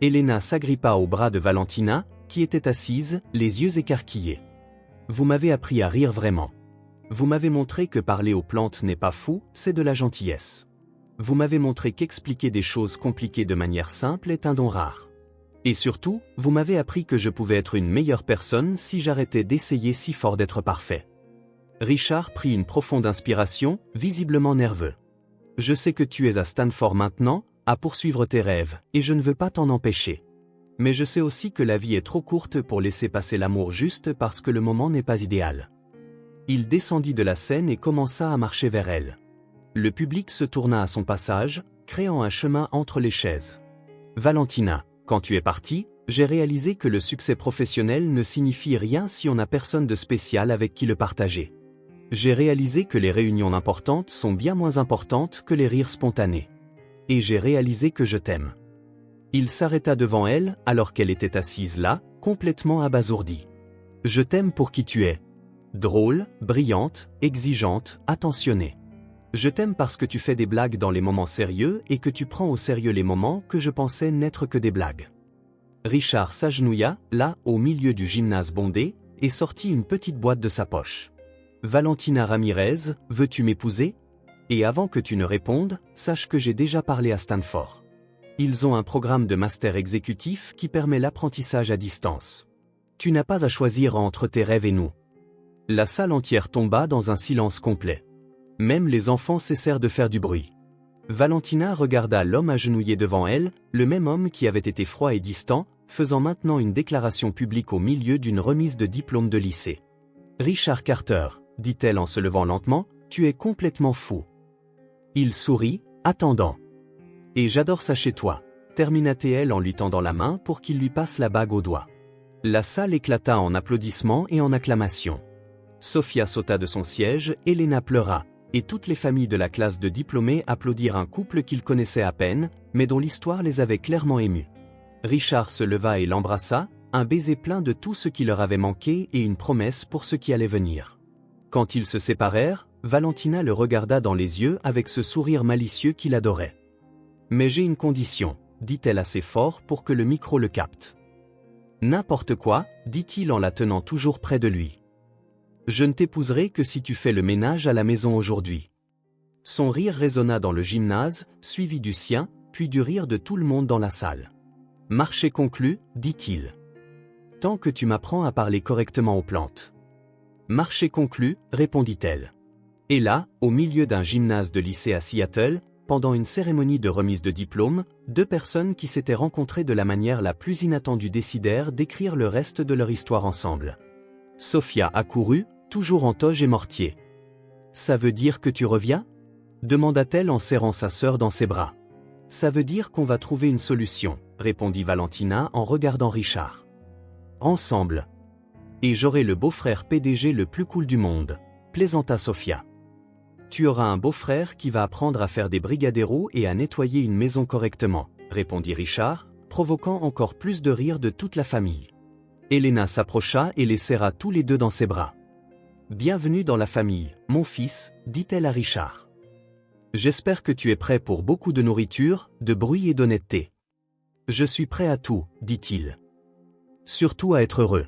Speaker 1: Elena s'agrippa au bras de Valentina, qui était assise, les yeux écarquillés. Vous m'avez appris à rire vraiment. Vous m'avez montré que parler aux plantes n'est pas fou, c'est de la gentillesse. Vous m'avez montré qu'expliquer des choses compliquées de manière simple est un don rare. Et surtout, vous m'avez appris que je pouvais être une meilleure personne si j'arrêtais d'essayer si fort d'être parfait. Richard prit une profonde inspiration, visiblement nerveux. Je sais que tu es à Stanford maintenant, à poursuivre tes rêves, et je ne veux pas t'en empêcher. Mais je sais aussi que la vie est trop courte pour laisser passer l'amour juste parce que le moment n'est pas idéal. Il descendit de la scène et commença à marcher vers elle. Le public se tourna à son passage, créant un chemin entre les chaises. Valentina, quand tu es partie, j'ai réalisé que le succès professionnel ne signifie rien si on n'a personne de spécial avec qui le partager. J'ai réalisé que les réunions importantes sont bien moins importantes que les rires spontanés. Et j'ai réalisé que je t'aime. Il s'arrêta devant elle alors qu'elle était assise là, complètement abasourdie. Je t'aime pour qui tu es. Drôle, brillante, exigeante, attentionnée. Je t'aime parce que tu fais des blagues dans les moments sérieux et que tu prends au sérieux les moments que je pensais n'être que des blagues. Richard s'agenouilla, là, au milieu du gymnase bondé, et sortit une petite boîte de sa poche. Valentina Ramirez, veux-tu m'épouser? Et avant que tu ne répondes, sache que j'ai déjà parlé à Stanford. Ils ont un programme de master exécutif qui permet l'apprentissage à distance. Tu n'as pas à choisir entre tes rêves et nous. La salle entière tomba dans un silence complet. Même les enfants cessèrent de faire du bruit. Valentina regarda l'homme agenouillé devant elle, le même homme qui avait été froid et distant, faisant maintenant une déclaration publique au milieu d'une remise de diplôme de lycée. « Richard Carter, dit-elle en se levant lentement, tu es complètement fou. » Il sourit, attendant. « Et j'adore ça chez toi, » termina-t-elle en lui tendant la main pour qu'il lui passe la bague au doigt. La salle éclata en applaudissements et en acclamations. Sophia sauta de son siège, Elena pleura, et toutes les familles de la classe de diplômés applaudirent un couple qu'ils connaissaient à peine, mais dont l'histoire les avait clairement émus. Richard se leva et l'embrassa, un baiser plein de tout ce qui leur avait manqué et une promesse pour ce qui allait venir. Quand ils se séparèrent, Valentina le regarda dans les yeux avec ce sourire malicieux qu'il adorait. « Mais j'ai une condition, » dit-elle assez fort pour que le micro le capte. « N'importe quoi, » dit-il en la tenant toujours près de lui. Je ne t'épouserai que si tu fais le ménage à la maison aujourd'hui. Son rire résonna dans le gymnase, suivi du sien, puis du rire de tout le monde dans la salle. Marché conclu, dit-il. Tant que tu m'apprends à parler correctement aux plantes. Marché conclu, répondit-elle. Et là, au milieu d'un gymnase de lycée à Seattle, pendant une cérémonie de remise de diplôme, deux personnes qui s'étaient rencontrées de la manière la plus inattendue décidèrent d'écrire le reste de leur histoire ensemble. Sophia accourut, toujours en toge et mortier. « Ça veut dire que tu reviens ?» demanda-t-elle en serrant sa sœur dans ses bras. « Ça veut dire qu'on va trouver une solution, » répondit Valentina en regardant Richard. « Ensemble. Et j'aurai le beau-frère PDG le plus cool du monde, » plaisanta Sophia. « Tu auras un beau-frère qui va apprendre à faire des brigadeiros et à nettoyer une maison correctement, » répondit Richard, provoquant encore plus de rire de toute la famille. Elena s'approcha et les serra tous les deux dans ses bras. « Bienvenue dans la famille, mon fils, » dit-elle à Richard. « J'espère que tu es prêt pour beaucoup de nourriture, de bruit et d'honnêteté. »« Je suis prêt à tout, » dit-il. « Surtout à être heureux. »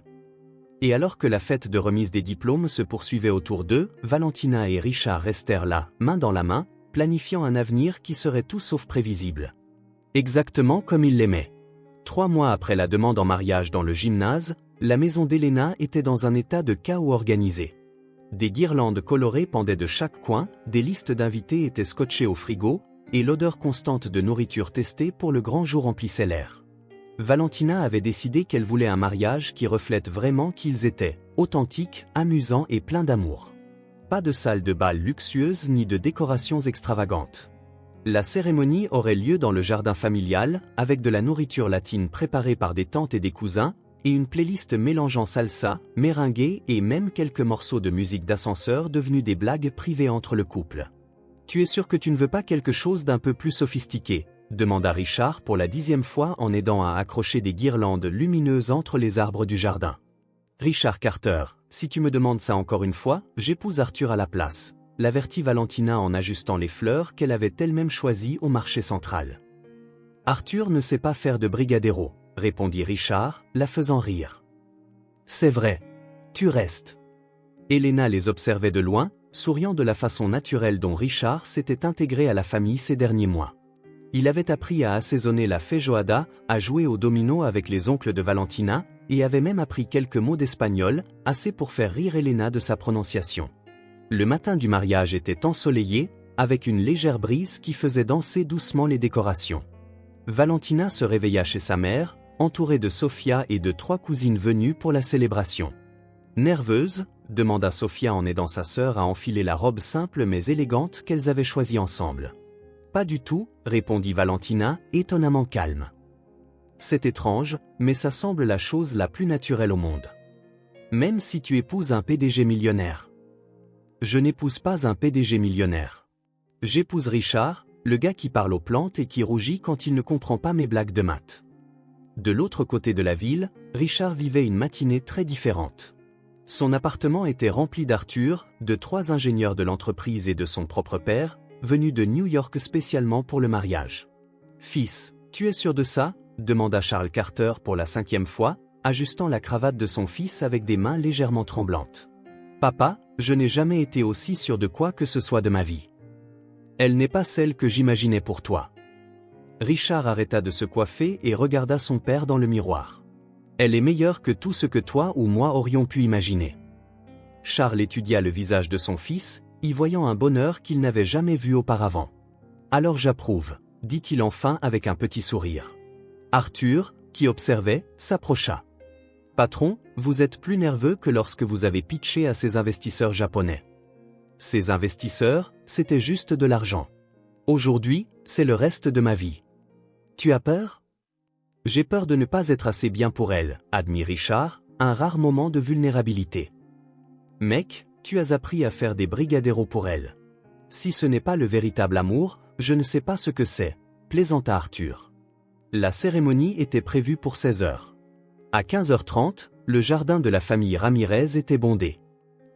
Speaker 1: Et alors que la fête de remise des diplômes se poursuivait autour d'eux, Valentina et Richard restèrent là, main dans la main, planifiant un avenir qui serait tout sauf prévisible. Exactement comme ils l'aimaient. 3 mois après la demande en mariage dans le gymnase, la maison d'Elena était dans un état de chaos organisé. Des guirlandes colorées pendaient de chaque coin, des listes d'invités étaient scotchées au frigo, et l'odeur constante de nourriture testée pour le grand jour emplissait l'air. Valentina avait décidé qu'elle voulait un mariage qui reflète vraiment qui ils étaient, authentique, amusant et plein d'amour. Pas de salle de bal luxueuse ni de décorations extravagantes. La cérémonie aurait lieu dans le jardin familial, avec de la nourriture latine préparée par des tantes et des cousins, et une playlist mélangeant salsa, merengue et même quelques morceaux de musique d'ascenseur devenus des blagues privées entre le couple. « Tu es sûr que tu ne veux pas quelque chose d'un peu plus sophistiqué ?» demanda Richard pour la 10e fois en aidant à accrocher des guirlandes lumineuses entre les arbres du jardin. Richard Carter, si tu me demandes ça encore une fois, j'épouse Arthur à la place, l'avertit Valentina en ajustant les fleurs qu'elle avait elle-même choisies au marché central. Arthur ne sait pas faire de brigadeiro, répondit Richard, la faisant rire. C'est vrai. Tu restes. Elena les observait de loin, souriant de la façon naturelle dont Richard s'était intégré à la famille ces derniers mois. Il avait appris à assaisonner la feijoada, à jouer au domino avec les oncles de Valentina, et avait même appris quelques mots d'espagnol, assez pour faire rire Elena de sa prononciation. Le matin du mariage était ensoleillé, avec une légère brise qui faisait danser doucement les décorations. Valentina se réveilla chez sa mère, entourée de Sofia et de 3 cousines venues pour la célébration. Nerveuse, demanda Sofia en aidant sa sœur à enfiler la robe simple mais élégante qu'elles avaient choisie ensemble. Pas du tout, répondit Valentina, étonnamment calme. C'est étrange, mais ça semble la chose la plus naturelle au monde. Même si tu épouses un PDG millionnaire. Je n'épouse pas un PDG millionnaire. J'épouse Richard, le gars qui parle aux plantes et qui rougit quand il ne comprend pas mes blagues de maths. De l'autre côté de la ville, Richard vivait une matinée très différente. Son appartement était rempli d'Arthur, de 3 ingénieurs de l'entreprise et de son propre père, venus de New York spécialement pour le mariage. « Fils, tu es sûr de ça ?» demanda Charles Carter pour la 5e fois, ajustant la cravate de son fils avec des mains légèrement tremblantes. « Papa, je n'ai jamais été aussi sûr de quoi que ce soit de ma vie. Elle n'est pas celle que j'imaginais pour toi. » Richard arrêta de se coiffer et regarda son père dans le miroir. « Elle est meilleure que tout ce que toi ou moi aurions pu imaginer. » Charles étudia le visage de son fils, y voyant un bonheur qu'il n'avait jamais vu auparavant. « Alors j'approuve, » dit-il enfin avec un petit sourire. Arthur, qui observait, s'approcha. « Patron, vous êtes plus nerveux que lorsque vous avez pitché à ces investisseurs japonais. » Ces investisseurs, c'était juste de l'argent. Aujourd'hui, c'est le reste de ma vie. Tu as peur ? J'ai peur de ne pas être assez bien pour elle, admit Richard, un rare moment de vulnérabilité. Mec, tu as appris à faire des brigadeiros pour elle. Si ce n'est pas le véritable amour, je ne sais pas ce que c'est, plaisanta Arthur. La cérémonie était prévue pour 16 heures. À 15h30, le jardin de la famille Ramirez était bondé.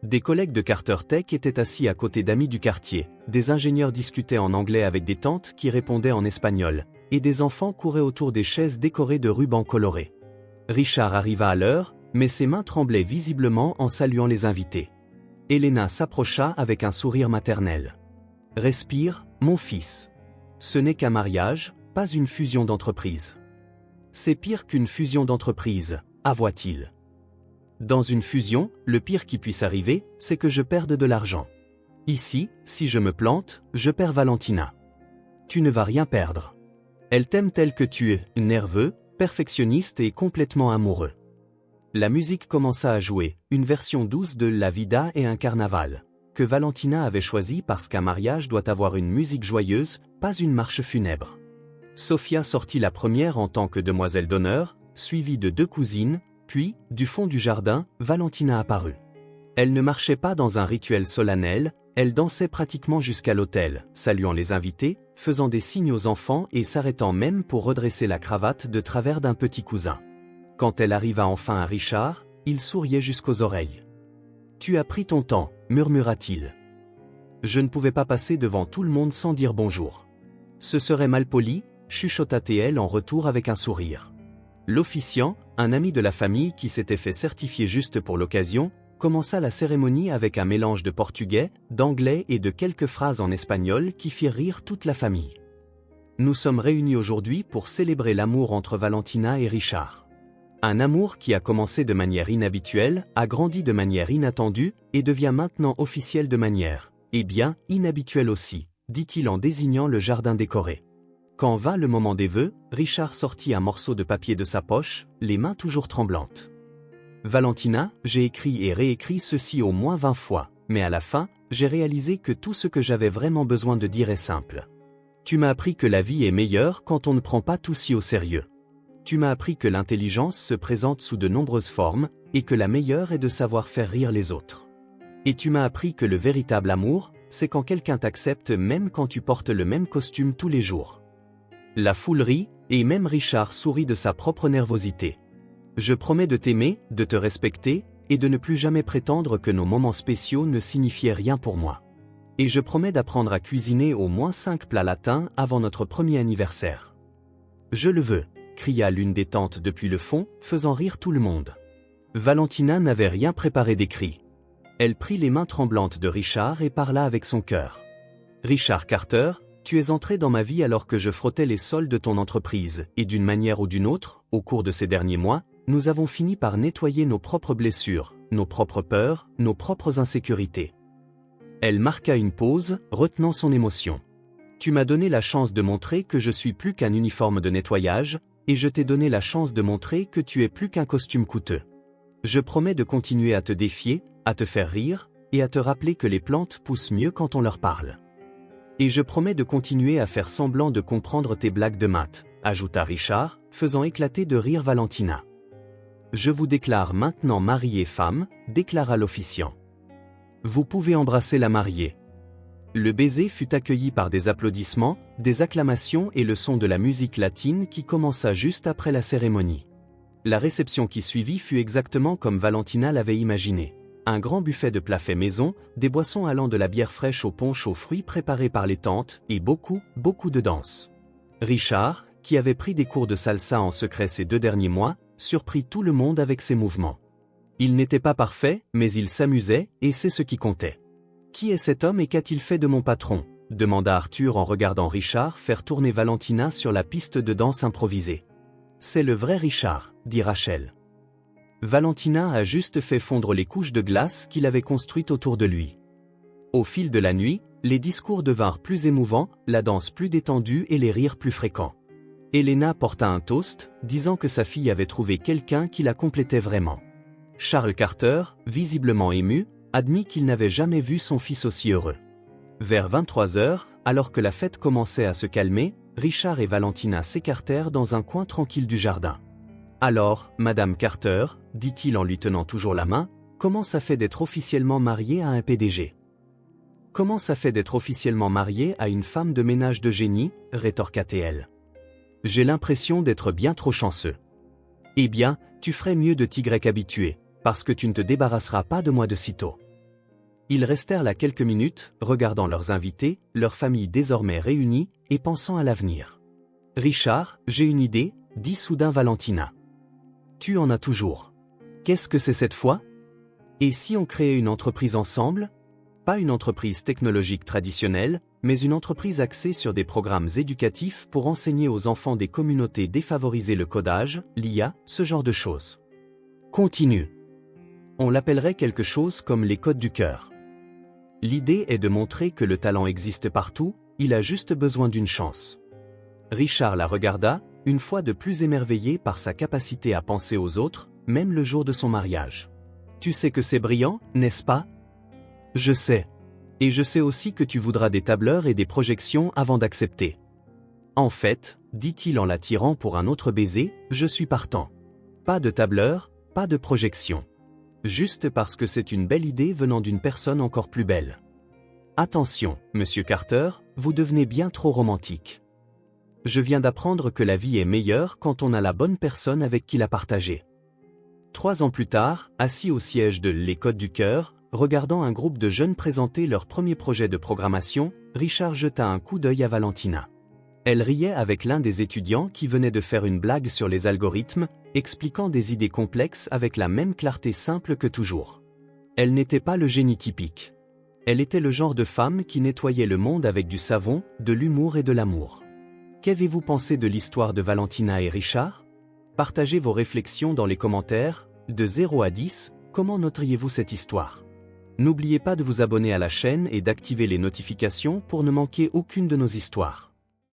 Speaker 1: Des collègues de Carter Tech étaient assis à côté d'amis du quartier, des ingénieurs discutaient en anglais avec des tantes qui répondaient en espagnol, et des enfants couraient autour des chaises décorées de rubans colorés. Richard arriva à l'heure, mais ses mains tremblaient visiblement en saluant les invités. Elena s'approcha avec un sourire maternel. « Respire, mon fils. Ce n'est qu'un mariage, pas une fusion d'entreprise. »« C'est pire qu'une fusion d'entreprise, avoua-t-il. Dans une fusion, le pire qui puisse arriver, c'est que je perde de l'argent. Ici, si je me plante, je perds Valentina. Tu ne vas rien perdre. Elle t'aime tel que tu es, nerveux, perfectionniste et complètement amoureux. » La musique commença à jouer, une version douce de La Vida et un carnaval, que Valentina avait choisi parce qu'un mariage doit avoir une musique joyeuse, pas une marche funèbre. Sofia sortit la première en tant que demoiselle d'honneur, suivie de 2 cousines, puis, du fond du jardin, Valentina apparut. Elle ne marchait pas dans un rituel solennel, elle dansait pratiquement jusqu'à l'autel, saluant les invités, faisant des signes aux enfants et s'arrêtant même pour redresser la cravate de travers d'un petit cousin. Quand elle arriva enfin à Richard, il souriait jusqu'aux oreilles. « Tu as pris ton temps, » murmura-t-il. « Je ne pouvais pas passer devant tout le monde sans dire bonjour. Ce serait malpoli, » chuchota-t-elle en retour avec un sourire. L'officiant, un ami de la famille qui s'était fait certifier juste pour l'occasion, commença la cérémonie avec un mélange de portugais, d'anglais et de quelques phrases en espagnol qui firent rire toute la famille. « Nous sommes réunis aujourd'hui pour célébrer l'amour entre Valentina et Richard. Un amour qui a commencé de manière inhabituelle, a grandi de manière inattendue, et devient maintenant officiel de manière, eh bien, inhabituelle aussi, » dit-il en désignant le jardin décoré. Quand vint le moment des vœux, Richard sortit un morceau de papier de sa poche, les mains toujours tremblantes. « Valentina, j'ai écrit et réécrit ceci au moins 20 fois, mais à la fin, j'ai réalisé que tout ce que j'avais vraiment besoin de dire est simple. Tu m'as appris que la vie est meilleure quand on ne prend pas tout si au sérieux. Tu m'as appris que l'intelligence se présente sous de nombreuses formes, et que la meilleure est de savoir faire rire les autres. Et tu m'as appris que le véritable amour, c'est quand quelqu'un t'accepte même quand tu portes le même costume tous les jours. » La foule rit, et même Richard sourit de sa propre nervosité. « Je promets de t'aimer, de te respecter, et de ne plus jamais prétendre que nos moments spéciaux ne signifiaient rien pour moi. Et je promets d'apprendre à cuisiner au moins 5 plats latins avant notre premier anniversaire. Je le veux, cria l'une des tantes depuis le fond, faisant rire tout le monde. Valentina n'avait rien préparé d'écrit. Elle prit les mains tremblantes de Richard et parla avec son cœur. Richard Carter, tu es entré dans ma vie alors que je frottais les sols de ton entreprise, et d'une manière ou d'une autre, au cours de ces derniers mois, nous avons fini par nettoyer nos propres blessures, nos propres peurs, nos propres insécurités. Elle marqua une pause, retenant son émotion. Tu m'as donné la chance de montrer que je suis plus qu'un uniforme de nettoyage, et je t'ai donné la chance de montrer que tu es plus qu'un costume coûteux. Je promets de continuer à te défier, à te faire rire, et à te rappeler que les plantes poussent mieux quand on leur parle. Et je promets de continuer à faire semblant de comprendre tes blagues de maths, ajouta Richard, faisant éclater de rire Valentina. Je vous déclare maintenant mari et femme, déclara l'officiant. Vous pouvez embrasser la mariée. Le baiser fut accueilli par des applaudissements, des acclamations et le son de la musique latine qui commença juste après la cérémonie. La réception qui suivit fut exactement comme Valentina l'avait imaginé. Un grand buffet de plats faits maison, des boissons allant de la bière fraîche au punch aux fruits préparés par les tantes, et beaucoup de danse. Richard, qui avait pris des cours de salsa en secret ces 2 derniers mois, surprit tout le monde avec ses mouvements. Il n'était pas parfait, mais il s'amusait, et c'est ce qui comptait. « Qui est cet homme et qu'a-t-il fait de mon patron ?» demanda Arthur en regardant Richard faire tourner Valentina sur la piste de danse improvisée. « C'est le vrai Richard, » dit Rachel. Valentina a juste fait fondre les couches de glace qu'il avait construites autour de lui. Au fil de la nuit, les discours devinrent plus émouvants, la danse plus détendue et les rires plus fréquents. Elena porta un toast, disant que sa fille avait trouvé quelqu'un qui la complétait vraiment. Charles Carter, visiblement ému, admit qu'il n'avait jamais vu son fils aussi heureux. Vers 23 heures, alors que la fête commençait à se calmer, Richard et Valentina s'écartèrent dans un coin tranquille du jardin. « Alors, Madame Carter, dit-il en lui tenant toujours la main, comment ça fait d'être officiellement mariée à un PDG ? Comment ça fait d'être officiellement mariée à une femme de ménage de génie, rétorqua-t-elle. J'ai l'impression d'être bien trop chanceux. Eh bien, tu ferais mieux de t'y habituer, parce que tu ne te débarrasseras pas de moi de sitôt. Ils restèrent là quelques minutes, regardant leurs invités, leur famille désormais réunie, et pensant à l'avenir. Richard, j'ai une idée, dit soudain Valentina. Tu en as toujours. Qu'est-ce que c'est cette fois? Et si on créait une entreprise ensemble? Pas une entreprise technologique traditionnelle, mais une entreprise axée sur des programmes éducatifs pour enseigner aux enfants des communautés défavorisées le codage, l'IA, ce genre de choses. Continue. On l'appellerait quelque chose comme les codes du cœur. L'idée est de montrer que le talent existe partout, il a juste besoin d'une chance. Richard la regarda, une fois de plus émerveillé par sa capacité à penser aux autres, même le jour de son mariage. Tu sais que c'est brillant, n'est-ce pas? Je sais. Et je sais aussi que tu voudras des tableurs et des projections avant d'accepter. En fait, dit-il en l'attirant pour un autre baiser, je suis partant. Pas de tableur, pas de projection. Juste parce que c'est une belle idée venant d'une personne encore plus belle. Attention, Monsieur Carter, vous devenez bien trop romantique. Je viens d'apprendre que la vie est meilleure quand on a la bonne personne avec qui la partager. 3 ans plus tard, assis au siège de Les Codes du Cœur, regardant un groupe de jeunes présenter leur premier projet de programmation, Richard jeta un coup d'œil à Valentina. Elle riait avec l'un des étudiants qui venait de faire une blague sur les algorithmes, expliquant des idées complexes avec la même clarté simple que toujours. Elle n'était pas le génie typique. Elle était le genre de femme qui nettoyait le monde avec du savon, de l'humour et de l'amour. Qu'avez-vous pensé de l'histoire de Valentina et Richard? Partagez vos réflexions dans les commentaires. De 0 à 10, comment noteriez-vous cette histoire? N'oubliez pas de vous abonner à la chaîne et d'activer les notifications pour ne manquer aucune de nos histoires.